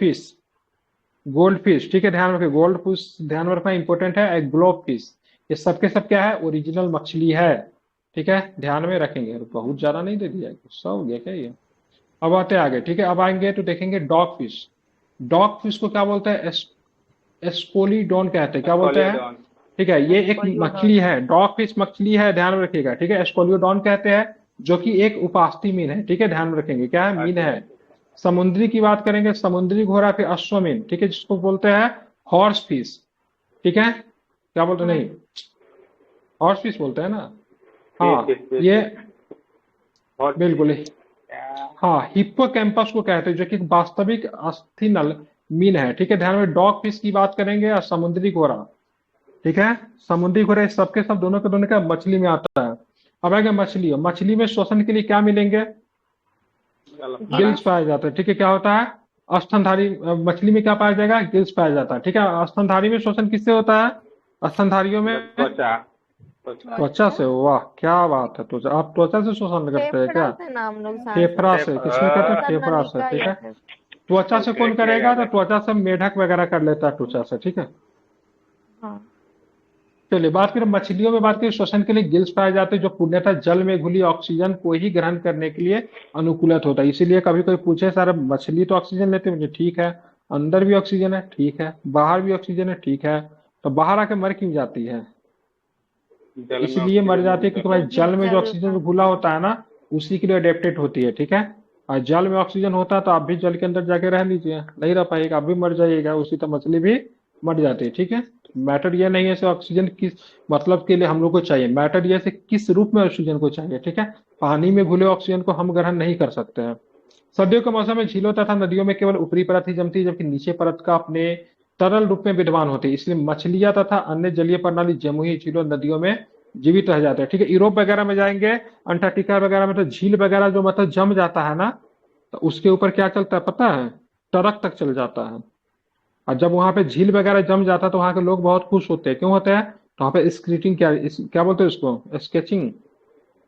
fish, ठीक है, ध्यान रखिए। गोल्ड फिश ध्यान रखना इंपॉर्टेंट है। ग्लोब फिश, ये सबके सब क्या है, ओरिजिनल मछली है, ठीक है, ध्यान में रखेंगे। बहुत ज्यादा नहीं दे दिया, गुस्सा हो गया क्या ये। अब आते आगे, ठीक है। अब आएंगे तो देखेंगे डॉग फिश। डॉग फिश को क्या बोलते हैं, एस्कोलिडोन कहते हैं। क्या बोलते हैं, ठीक है, ये एक मछली है, डॉग फिश मछली है, ध्यान में रखिएगा, ठीक है। एस्कोलिडोन कहते हैं, जो कि एक उपास्थि मीन है, ठीक है, ध्यान में रखेंगे, क्या है, मीन है। समुद्री की बात करेंगे, समुद्री घोड़ा, फिर अश्वमीन, ठीक है, जिसको बोलते हैं हॉर्स फिश, ठीक है। क्या बोलते नहीं, हॉर्स फिश बोलते हैं ना, हाँ, ये बिल्कुल, हाँ, हिप्पोकैम्पस को कहते हैं, जो कि वास्तविक अस्थिनल मीन है, ठीक है, ध्यान में। डॉग फिश की बात करेंगे और समुद्री घोड़ा, ठीक है, समुद्री घोड़ा, सबके सब दोनों के दोनों का मछली में आता है। अब आएगा मछली। मछली में श्वसन के लिए क्या मिलेंगे, गिल्स पाया जाता है, ठीक है। क्या होता है, स्तनधारी मछली में क्या पाया जाएगा, गिल्स पाया जाता है, ठीक है। स्तनधारी में श्वसन किससे होता है, स्तनधारियों में त्वचा से। वाह, क्या बात है, त्वचा, आप त्वचा से श्वसन करते हैं क्या, फेफड़ा से, किसमें कहते हैं, फेफड़ा से, ठीक है। त्वचा से कौन करेगा, तो त्वचा से मेढक वगैरह कर लेता है त्वचा से, ठीक है। चलिए बात करें मछलियों में, बात करें श्वसन के लिए गिल्स पाए जाते हैं जो पूर्णतः जल में घुली ऑक्सीजन को ही ग्रहण करने के लिए अनुकूलित होता है। इसीलिए कभी कोई पूछे सर मछली तो ऑक्सीजन लेते हैं, ठीक है, अंदर भी ऑक्सीजन है, ठीक है, बाहर भी ऑक्सीजन है, ठीक है, तो बाहर आके मर क्यों जाती है? जल में इसलिए मर ऑक्सीजन जाती है क्योंकि भाई जल में जो ऑक्सीजन घुला होता है ना उसी के लिए अडेप्टेड होती है, ठीक है। और जल में ऑक्सीजन होता है तो आप भी जल के अंदर जाके रह लीजिए, नहीं रह पाएगा, आप भी मर जाइएगा, उसी तो मछली भी मर जाती है, ठीक है। मैटर ये नहीं है से ऑक्सीजन किस मतलब के लिए हम लोग को चाहिए, मैटर ये से किस रूप में ऑक्सीजन को चाहिए, ठीक है। पानी में घुले ऑक्सीजन को हम ग्रहण नहीं कर सकते हैं। सर्दियों के मौसम में झीलों तथा नदियों में केवल ऊपरी परत ही जमती है जबकि नीचे परत का अपने तरल रूप में विद्यमान होती है, इसलिए मछलियां तथा अन्य जलीय प्रणाली जमुई झीलों नदियों में जीवित रह जाते हैं, ठीक है। यूरोप वगैरह में जाएंगे, अंटार्कटिका वगैरह में तो झील वगैरह जो मतलब जम जाता है ना तो उसके ऊपर क्या चलता है पता है, ट्रक तक चल जाता है। और जब वहां पे झील वगैरह जम जाता है तो वहां के लोग बहुत खुश होते हैं, क्यों होते हैं? तो वहां पे स्केटिंग क्या बोलते हैं उसको, स्केचिंग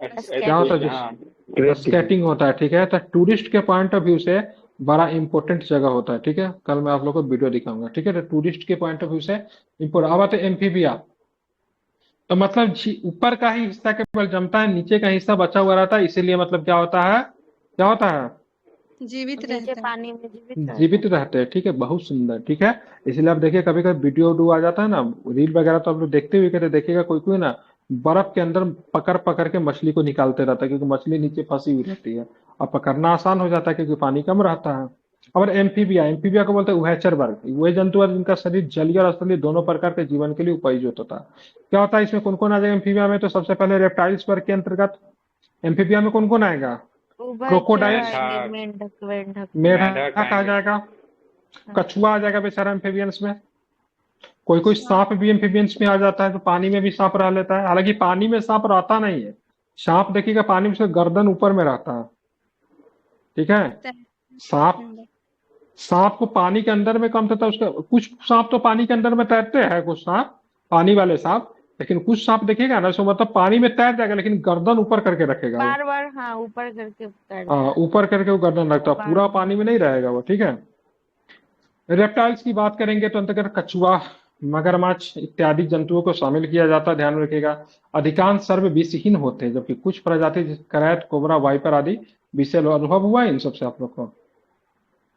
क्या होता है, हाँ स्केटिंग होता है, ठीक है। तो टूरिस्ट के पॉइंट ऑफ व्यू से बड़ा इंपॉर्टेंट जगह होता है, ठीक है। कल मैं आप लोग को वीडियो दिखाऊंगा, ठीक है। तो टूरिस्ट के पॉइंट ऑफ व्यू से इंपॉर्टेंट। अब आते हैं एम्फीबिया, तो मतलब ऊपर का ही हिस्सा केवल जमता है, नीचे का हिस्सा बचा हुआ रहता है, इसीलिए मतलब क्या होता है, क्या होता है, जीवित नीचे रहता है। पानी में जीवित जीवित रहते हैं, ठीक है। बहुत सुंदर, ठीक है। इसलिए आप देखिए कभी कभी वीडियो उडियो आ जाता है ना, रील वगैरह, तो आप लोग देखते हुए कहते देखिएगा कोई कोई ना बर्फ के अंदर पकड़ पकड़ के मछली को निकालते रहता है क्योंकि मछली नीचे फंसी हुई रहती है और पकड़ना आसान हो जाता है क्योंकि पानी कम रहता है। और एम्फीबिया, एम्फीबिया को बोलते हैं उभयचर वर्ग, वे जंतु हैं जिनका शरीर जलीय और स्थलीय दोनों प्रकार के जीवन के लिए उपयुक्त होता है। क्या होता है इसमें कौन कौन आ जाएगा एम्फीबिया में? तो सबसे पहले रेप्टाइल्स वर्ग के अंतर्गत एम्फीबिया में कौन कौन आएगा? क्रोकोडाइल, मेंढक मेढक आ जाएगा, कछुआ आ जाएगा बेचारा एम्फीबियंस में, कोई सांप भी एम्फीबियंस में आ जाता है, तो पानी में भी सांप रह लेता है। हालांकि पानी में सांप रहता नहीं है, सांप देखिएगा पानी में से गर्दन ऊपर में रहता है, ठीक है। सांप को पानी के अंदर में कम था उसका, कुछ सांप तो पानी के अंदर में तैरते हैं, कुछ सांप पानी वाले सांप, लेकिन कुछ सांप देखिएगा ना सो मतलब पानी में तैर जाएगा लेकिन गर्दन ऊपर करके रखेगा वो। बार बार हाँ ऊपर करके हाँ ऊपर करके वो गर्दन रखता है, पूरा पानी में नहीं रहेगा वो, ठीक है। रेप्टाइल्स की बात करेंगे तो अंतर्गत कछुआ, मगरमच्छ इत्यादि जंतुओं को शामिल किया जाता है, ध्यान रखिएगा। अधिकांश सर्व विषहीन होते हैं जबकि कुछ प्रजाति करैत, कोबरा, वाइपर आदि विषय अनुभव हुआ इन सबसे आप लोग को?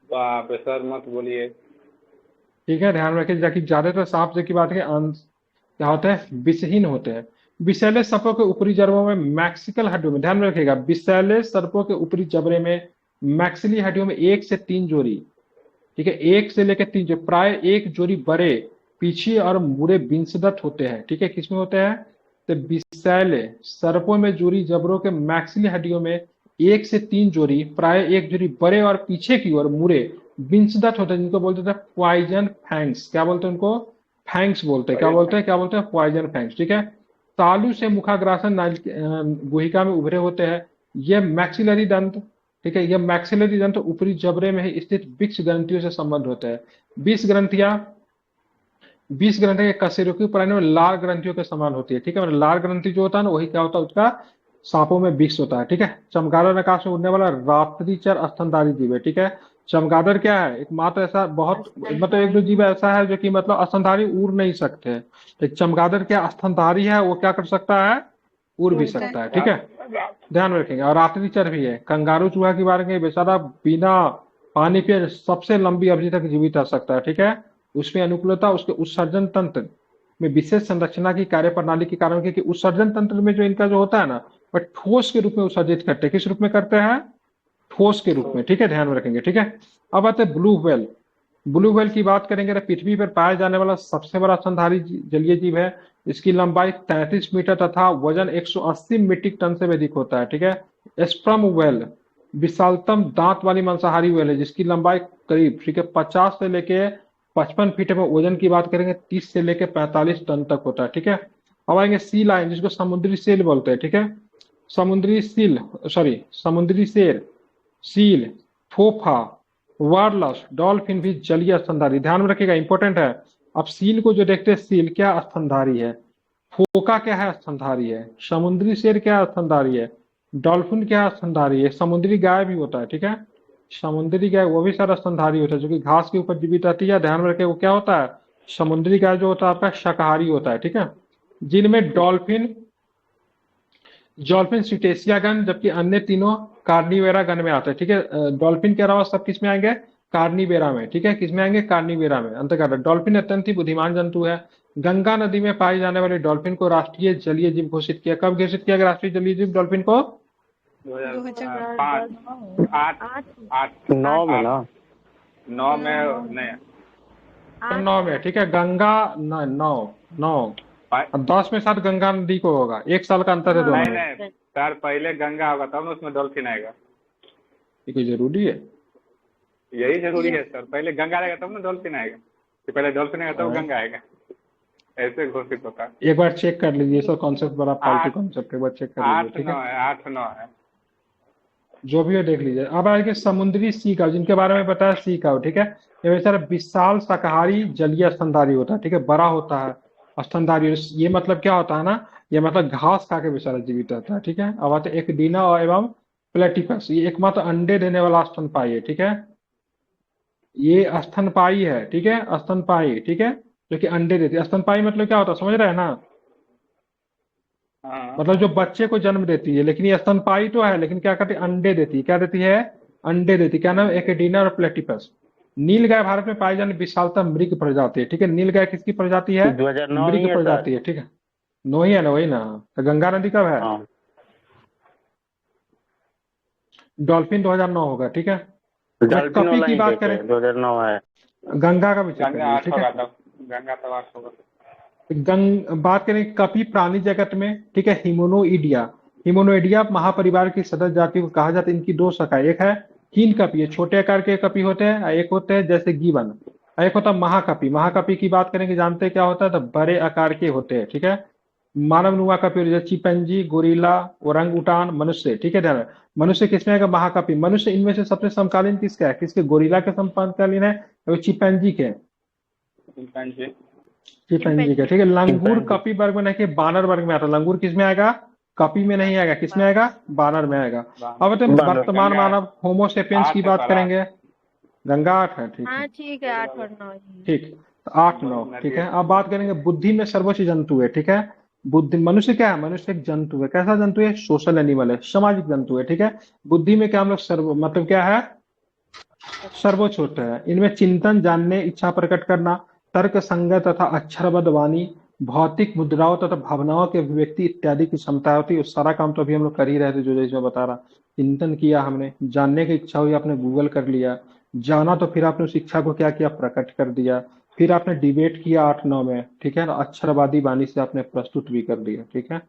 बाप रे सर मत बोलिए। ठीक है, ध्यान रखिए जाकि ज्यादातर सांप जो की बात है क्या होते हैं, विषहीन होते हैं। विषैले सर्पों के ऊपरी जबड़ों में मैक्सिकल हड्डियों में, ध्यान रखिएगा, विषैले सर्पों के ऊपरी जबड़े में मैक्सिली हड्डियों में 1 से 3 जोड़ी, ठीक है, 1 से लेकर 3 जो प्राय 1 जोड़ी बड़े पीछे और मुड़े विंशदत होते हैं, ठीक है। किसमें होते हैं? तो विषैले सर्पों में जोड़ी जबड़ों के मैक्सिली हड्डियों में 1 से 3 जोड़ी प्राय 1 जोड़ी बड़े और पीछे की ओर मुड़े विंशदत होते हैं, जिनको बोलते थे पॉइजन फैंग्स। क्या बोलते हैं उनको? फैंग्स बोलते हैं। क्या बोलते हैं? पॉइजन फैंग्स, ठीक है। तालु से मुखाग्रासन गुहिका में उभरे होते हैं। ये मैक्सिलरी दंत, ठीक है, ये मैक्सिलरी दंत ऊपरी जबड़े में ही स्थित 20 ग्रंथियों से संबंध होते हैं। 20 ग्रंथियां के कशेरुकी प्राणी में लाल ग्रंथियों के समान होती है, ठीक है। मतलब लाल ग्रंथि जो होता है ना वही क्या होता है, उसका सांपों में विष होता है, ठीक है। चमगादड़ आकाश में उड़ने वाला रात्रिचर स्तनधारी जीव है, ठीक है। चमगादड़ क्या है? एक मात्र ऐसा बहुत मतलब एक दो जीव ऐसा है जो कि मतलब स्तनधारी उड़ नहीं सकते, तो चमगादड़ क्या स्तनधारी है, वो क्या कर सकता है, उड़ भी सकता है, ठीक है, ध्यान रखेंगे। और रात्रिचर भी है। कंगारू चूहा की बात करें, बेचारा बिना पानी पिए सबसे लंबी अवधि तक जीवित रह सकता है, ठीक है। उसमें अनुकूलता उसके उत्सर्जन तंत्र में विशेष संरचना की कार्य प्रणाली के कारण, क्योंकि उत्सर्जन तंत्र में जो इनका जो होता है ना वह ठोस के रूप में उत्सर्जित करते हैं। किस रूप में करते हैं? ठोस के रूप में, ठीक है, ध्यान में रखेंगे, ठीक है। अब आते हैं ब्लू व्हेल। ब्लू व्हेल की बात करेंगे तो पृथ्वी पर पाया जाने वाला सबसे बड़ा स्तनधारी जलीय जीव है। इसकी लंबाई 33 मीटर तथा वजन 180 मीट्रिक टन से अधिक होता है, ठीक है। स्पर्म व्हेल विशालतम दांत वाली मांसाहारी व्हेल है जिसकी लंबाई करीब, ठीक है, 50 से लेके 55 फीट में। वजन की बात करेंगे 30 से लेके 45 टन तक होता है, ठीक है। अब आएंगे सी लाइन जिसको समुद्री सेल बोलते हैं, ठीक है। समुद्री शेर, सील, फोफा, वारलस, डॉल्फिन भी जलीय स्तनधारी, ध्यान में रखिएगा, इंपॉर्टेंट है। अब सील को जो देखते हैं, सील क्या स्तनधारी है, फोका क्या है, स्तनधारी है, समुद्री शेर क्या स्तनधारी है, डॉल्फिन क्या स्तनधारी है, समुद्री गाय भी होता है, ठीक है। समुद्री गाय वो भी सारा स्तनधारी होता है जो कि घास के ऊपर जीवित रहती है। ध्यान में रखिए वो क्या होता है, समुद्री गाय जो होता है आपका शाकाहारी होता है, ठीक है। जिनमें डॉल्फिन सिटेसिया गण, जबकि अन्य तीनों कार्निवेरा गण में आते हैं। ठीक है, डॉल्फिन के अलावा सब किस में आएंगे? कार्निवेरा में। ठीक है, किसमें आएंगे? कार्निवेरा में। अंतर्गत डॉल्फिन अत्यंत ही बुद्धिमान जंतु है। गंगा नदी में पाई जाने वाली डॉल्फिन को राष्ट्रीय जलीय जीव घोषित किया। कब घोषित किया गया राष्ट्रीय जलीय जीव डॉल्फिन को? 2005 8 8 9 में ना? 9 में नहीं, 9 में। ठीक है, गंगा 9 और 10 में साथ गंगा नदी को होगा। 1 साल का अंतर है दोनों नहीं में। नहीं सर, पहले गंगा होगा तब ना उसमें डॉल्फिन आएगा। ये कोई जरूरी है? यही जरूरी है सर, पहले गंगा आएगा तब ना डॉल्फिन आएगा, कि पहले डॉल्फिन आएगा तब गंगा आएगा, ऐसे घोषित होता है। एक बार चेक कर लीजिए, सब कॉन्सेप्ट बड़ा फालतू 8 कॉन्सेप्ट है, एक बार चेक कर लीजिए। 8 ठीक 9 है, है, 8 9 है। जो भी है देख लीजिए। अब आगे समुद्री सी काव, जिनके बारे में बताया सी काव। ठीक है, ये बेचारा विशाल शाकाहारी जलीय स्तनधारी होता है। ठीक है, बड़ा होता है स्तनधारी। ये मतलब क्या होता है ना, ये मतलब घास खा के बेचारा जीवित रहता है। ठीक है, अब आते हैं एक्टिना और एवं प्लेटिपस। ये एकमात्र अंडे देने वाला स्तनपायी है। ठीक है, ये स्तनपायी है। ठीक है, स्तनपायी। ठीक है, जो कि अंडे देती है। स्तनपायी मतलब क्या होता है, समझ रहे हैं ना? हाँ मतलब जो बच्चे को जन्म देती है, लेकिन ये स्तनपायी तो है, लेकिन क्या करती है? अंडे देती है। क्या देती है? अंडे देती है। क्या नाम है? एकेडिना और प्लेटिपस। नील गाय भारत में पाई जाने विशालतम मृग प्रजाति है। ठीक है, नील गाय किसकी प्रजाति है? 2009 ही मृग है प्रजाति सर। है। ठीक है, नो ही है ना, वही ना। तो गंगा नदी कब है? हाँ, डॉल्फिन 2009 होगा। ठीक है, डॉल्फिन कपी वाला की ही बात देखे करें, 2009 है। गंगा का भी चेक कर गंगा लीजिए। 8 ठीक होगा है, तब, गंगा तब 8 होगा। बात करें कपी प्राणी जगत में। ठीक है, हिमोनोइडिया महापरिवार की सदस्य जाति को कहा जाता है। इनकी 2 शाखाएं, एक है हीन कपी, ये छोटे आकार के कपी होते हैं, और एक होते हैं जैसे गिवन, और एक होता है महाकपी। महाकपी की बात करेंगे, जानते हैं क्या होता है? तो बड़े आकार के होते हैं। ठीक है, मानवनुमा कपी जैसे चिपैंजी, गोरिल्ला, ओरंगुटान, मनुष्य। ठीक है, ध्यान रखें। मनुष्य किसमें आएगा? महाकपी। मनुष्य इनमें से सबसे समकालीन किसका है? किसके? गोरिल्ला के समकालीन है, और चिपैंजी के। चिंपैंजी। चिपैंजी का। ठीक है, लंगूर चिंपैंजी। कपी वर्ग में नहीं कि बानर वर्ग में आता है। लंगूर किस में आएगा? कपी में नहीं आएगा, किस में आएगा? बानर में आएगा। अब बताए बानर। वर्तमान गंगा मानव होमोसेपियंस 8 की है बात सर, 8 करेंगे। गंगा 8 है। ठीक है, हाँ ठीक है, 8 और 9 ही। ठीक, तो 8 9। नदी ठीक है। है, अब बात करेंगे बुद्धि में सर्वोच्च जंतु है। ठीक है, बुद्धि मनुष्य क्या है? मनुष्य एक जंतु है। कैसा जंतु है? सोशल एनिमल है, सामाजिक जंतु है। ठीक है, बुद्धि में क्या हम लोग सर्व मतलब क्या है? सर्वोच्च होता है। इनमें चिंतन, जानने, इच्छा प्रकट करना, तर्क संगत तथा अक्षरबद्ध वाणी, भौतिक मुद्राओं तथा भावनाओं के अभिव्यक्ति इत्यादि की क्षमता होती है। उस सारा काम तो अभी हम लोग कर ही रहे थे, जो इसमें बता रहा। चिंतन किया हमने, जानने की इच्छा हुई, आपने गूगल कर लिया, जाना तो फिर आपने उस इच्छा को क्या किया? प्रकट कर दिया। फिर आपने डिबेट किया 8 9 में। ठीक है, अक्षरवादी वाणी से आपने प्रस्तुत भी कर दिया। ठीक है,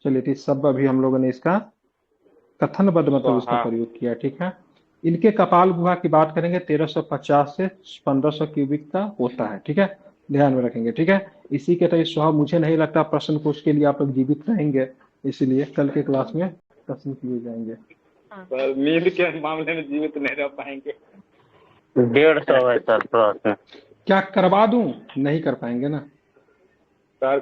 चलिए, तो सब अभी हम लोगों ने इसका कथनबद्ध मतलब इसका हाँ प्रयोग किया। ठीक है, इनके कपाल गुहा की बात करेंगे 1350 से 1500 क्यूबिक का होता है। ठीक है, ध्यान में रखेंगे। ठीक है, इसी के तहत स्वभाव मुझे नहीं लगता प्रश्न कोश के लिए आप लोग जीवित रहेंगे, इसलिए कल के क्लास में प्रश्न किए जाएंगे। सर, नींद के मामले में जीवित नहीं रह पाएंगे। 150 है सर प्रश्न। क्या करवा दूं? नहीं कर पाएंगे ना। सर